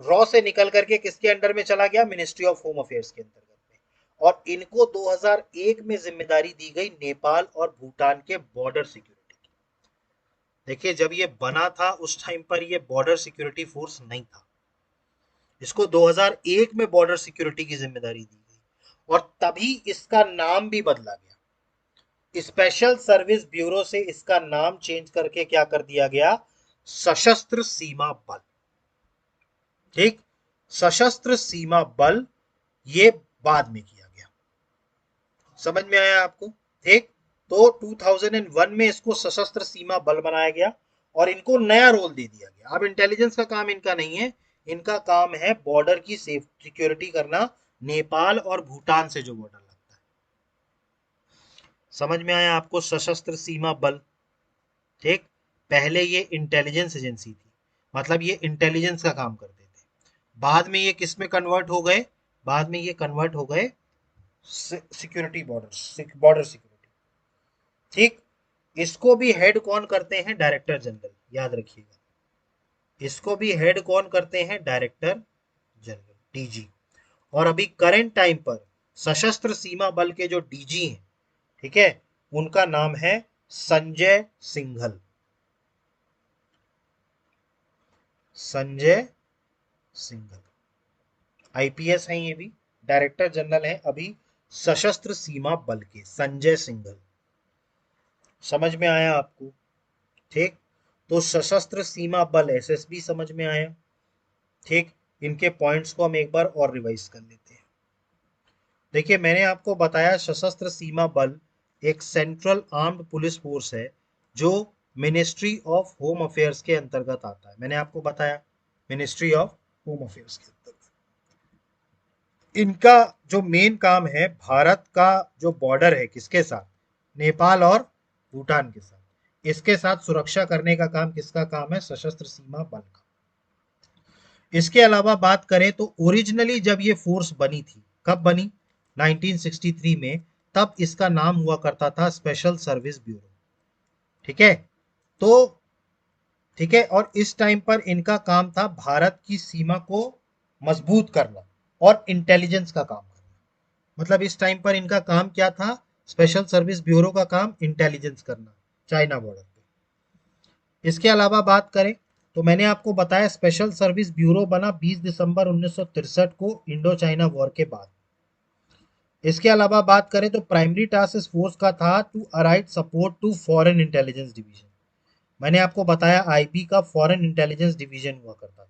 रॉ से निकल करके किसके अंडर में चला गया? मिनिस्ट्री ऑफ होम अफेयर्स के अंतर्गत में। और इनको 2001 में जिम्मेदारी दी गई नेपाल और भूटान के बॉर्डर सिक्योरिटी की। देखिए जब ये बना था उस टाइम पर ये बॉर्डर सिक्योरिटी फोर्स नहीं था, इसको 2001 में बॉर्डर सिक्योरिटी की जिम्मेदारी दी गई, और तभी इसका नाम भी बदला गया। स्पेशल सर्विस ब्यूरो से इसका नाम चेंज करके क्या कर दिया गया? सशस्त्र सीमा बल, ठीक। सशस्त्र सीमा बल ये बाद में किया गया। समझ में आया आपको? ठीक। तो 2001 में इसको सशस्त्र सीमा बल बनाया गया और इनको नया रोल दे दिया गया। अब इंटेलिजेंस का काम इनका नहीं है, इनका काम है बॉर्डर की सेफ सिक्योरिटी करना, नेपाल और भूटान से जो बॉर्डर लगता है। समझ में आया आपको? सशस्त्र सीमा बल। ठीक, पहले ये इंटेलिजेंस एजेंसी थी, मतलब ये इंटेलिजेंस का काम करते थे। बाद में ये किस में कन्वर्ट हो गए? बाद में ये कन्वर्ट हो गए सिक्योरिटी, बॉर्डर सिक्योरिटी। ठीक, इसको भी हेड कौन करते हैं? डायरेक्टर जनरल, याद रखिएगा। इसको भी हेड कौन करते हैं? Director general, DG. और अभी करंट टाइम पर सशस्त्र सीमा बल के जो डीजी हैं, ठीक है, उनका नाम है संजय सिंघल। संजय सिंघल आईपीएस हैं, ये भी डायरेक्टर जनरल हैं अभी सशस्त्र सीमा बल के, संजय सिंघल। समझ में आया आपको? ठीक, तो सशस्त्र सीमा बल एसएसबी समझ में आया। ठीक, इनके पॉइंट्स को हम एक बार और रिवाइज कर लेते हैं। देखिए, मैंने आपको बताया सशस्त्र सीमा बल एक सेंट्रल आर्म्ड पुलिस फोर्स है जो मिनिस्ट्री ऑफ होम अफेयर्स के अंतर्गत आता है। मैंने आपको बताया मिनिस्ट्री ऑफ होम अफेयर्स के अंतर्गत। इनका जो मेन काम है, भारत का जो बॉर्डर है किसके साथ? नेपाल और भूटान के साथ। इसके साथ सुरक्षा करने का काम किसका काम है? सशस्त्र सीमा बल का। इसके अलावा बात करें तो ओरिजिनली जब ये फोर्स बनी थी, कब बनी? 1963 में। तब इसका नाम हुआ करता था स्पेशल सर्विस ब्यूरो। ठीक है, तो ठीक है, और इस टाइम पर इनका काम था भारत की सीमा को मजबूत करना और इंटेलिजेंस का काम करना। मतलब इस टाइम पर इनका काम क्या था? स्पेशल सर्विस ब्यूरो का काम इंटेलिजेंस करना चाइना बॉर्डर पे। इसके अलावा बात करें तो मैंने आपको बताया स्पेशल सर्विस ब्यूरो बना 20 दिसंबर 1963 को इंडो चाइना वॉर के बाद। इसके अलावा बात करें तो प्राइमरी टास्क इस फोर्स का था to arrive support to foreign intelligence division. मैंने आपको बताया आईबी का फॉरेन इंटेलिजेंस डिवीजन हुआ करता था,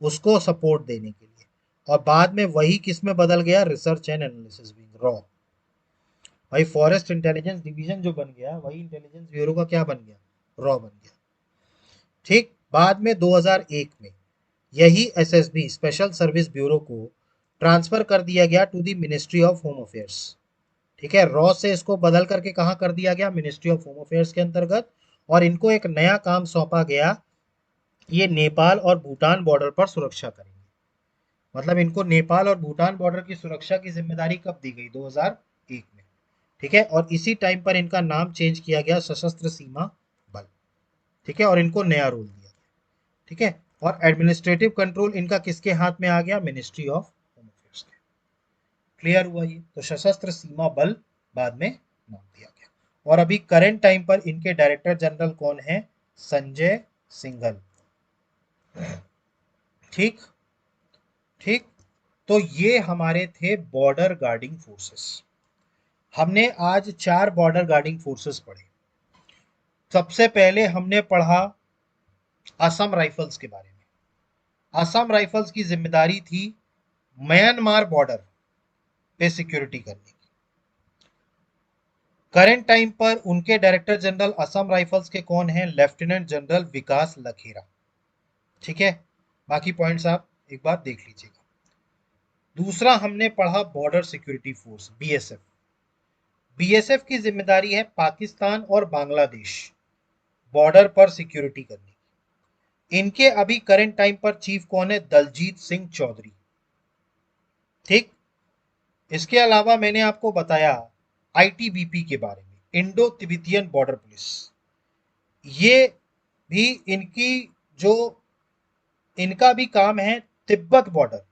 उसको सपोर्ट देने के लिए। और बाद में वही किस में बदल गया? Research and analysis wing, raw. भाई फॉरेस्ट इंटेलिजेंस डिवीजन जो बन गया, वही इंटेलिजेंस ब्यूरो का क्या बन गया? रॉ बन गया। ठीक, बाद में 2001 में यही एसएसबी स्पेशल सर्विस ब्यूरो को ट्रांसफर कर दिया गया to the ministry of home affairs. ठीक है, रॉ से इसको बदल करके कहाँ कर दिया गया? मिनिस्ट्री ऑफ होम अफेयर्स के अंतर्गत। और इनको एक नया काम सौंपा गया, ये नेपाल और भूटान बॉर्डर पर सुरक्षा करेंगे। मतलब इनको नेपाल और भूटान बॉर्डर की सुरक्षा की जिम्मेदारी कब दी गई? 2001 में। ठीक है, और इसी टाइम पर इनका नाम चेंज किया गया सशस्त्र सीमा बल। ठीक है, और इनको नया रोल दिया गया। ठीक है, और एडमिनिस्ट्रेटिव कंट्रोल इनका किसके हाथ में आ गया? मिनिस्ट्री ऑफ होम अफेयर्स के। क्लियर हुआ ये? तो सशस्त्र सीमा बल बाद में नाम दिया गया। और अभी करंट टाइम पर इनके डायरेक्टर जनरल कौन है? संजय सिंघल। ठीक, ठीक, तो ये हमारे थे बॉर्डर गार्डिंग फोर्सेस। हमने आज 4 बॉर्डर गार्डिंग फोर्सेस पढ़े। सबसे पहले हमने पढ़ा असम राइफल्स के बारे में। असम राइफल्स की जिम्मेदारी थी म्यांमार बॉर्डर पे सिक्योरिटी करने की। करंट टाइम पर उनके डायरेक्टर जनरल असम राइफल्स के कौन हैं? लेफ्टिनेंट जनरल विकास लखेरा। ठीक है, बाकी पॉइंट्स आप एक बार देख लीजिएगा। दूसरा हमने पढ़ा border security force, BSF. BSF की जिम्मेदारी है पाकिस्तान और बांग्लादेश बॉर्डर पर सिक्योरिटी करनी। इनके अभी करंट टाइम पर चीफ कौन है? दलजीत सिंह चौधरी। ठीक, इसके अलावा मैंने आपको बताया आईटीबीपी के बारे में, इंडो तिब्बतियन बॉर्डर पुलिस। ये भी जो इनका भी काम है तिब्बत बॉर्डर,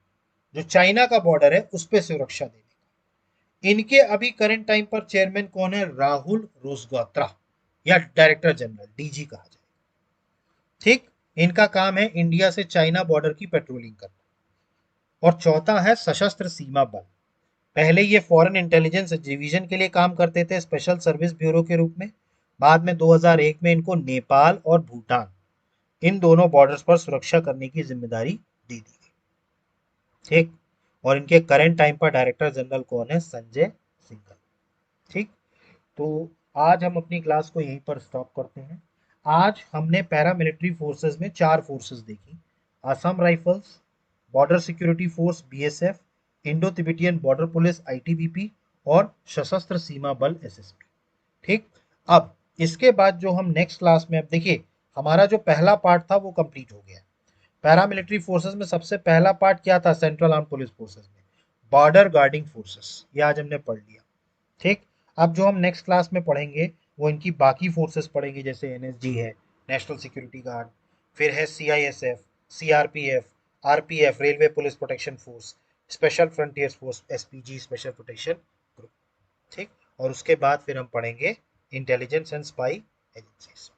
जो चाइना का बॉर्डर है, उस पर सुरक्षा देने का। इनके अभी करंट टाइम पर चेयरमैन कौन है? राहुल रोजगात्रा, या डायरेक्टर जनरल, डीजी कहा जाए। ठीक, इनका काम है इंडिया से चाइना बॉर्डर की पेट्रोलिंग करना। और चौथा है सशस्त्र सीमा बल। पहले ये फॉरेन इंटेलिजेंस डिवीजन के लिए काम करते थे स्पेशल सर्विस ब्यूरो के रूप में। बाद में 2001 में इनको नेपाल और भूटान, इन दोनों बॉर्डर्स पर सुरक्षा करने की जिम्मेदारी दे दी गई। ठीक, और इनके करंट टाइम पर डायरेक्टर जनरल कौन है? संजय सिंघल। ठीक, तो आज हम अपनी क्लास को यहीं पर स्टॉप करते हैं। आज हमने पैरामिलिट्री फोर्सेस में 4 फोर्सेस देखी: Assam rifles, border security force BSF, Indo Tibetan border police ITBP और सशस्त्र सीमा बल एसएसबी। ठीक, अब इसके बाद जो हम नेक्स्ट क्लास में, अब देखिए हमारा जो पहला पार्ट था वो कंप्लीट हो गया। पैरामिलिट्री फोर्सेस में सबसे पहला पार्ट क्या था? सेंट्रल आर्म पुलिस फोर्सेस में बॉर्डर गार्डिंग फोर्सेस, ये आज हमने पढ़ लिया। ठीक, अब जो हम नेक्स्ट क्लास में पढ़ेंगे वो इनकी बाकी फोर्सेस पढ़ेंगे, जैसे एनएसजी है, नेशनल सिक्योरिटी गार्ड, फिर है CISF, CRPF, RPF, railway police protection force, special frontier force SPG, special protection group. ठीक, और उसके बाद फिर हम पढ़ेंगे इंटेलिजेंस एंड स्पाई एजेंसीज।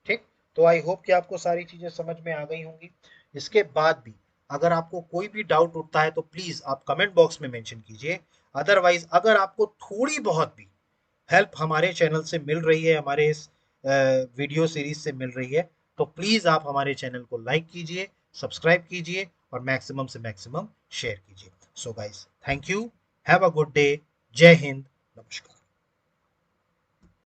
ठीक, तो आई होप कि आपको सारी चीजें समझ में आ गई होंगी। इसके बाद भी अगर आपको कोई भी डाउट उठता है तो प्लीज आप कमेंट बॉक्स में मेंशन कीजिए। अदरवाइज अगर आपको थोड़ी बहुत भी हेल्प हमारे चैनल से मिल रही है, हमारे इस वीडियो सीरीज से मिल रही है, तो प्लीज आप हमारे चैनल को लाइक कीजिए, सब्सक्राइब कीजिए और मैक्सिमम से मैक्सिमम शेयर कीजिए। So guys, thank you, have a good day, जय हिंद, नमस्कार।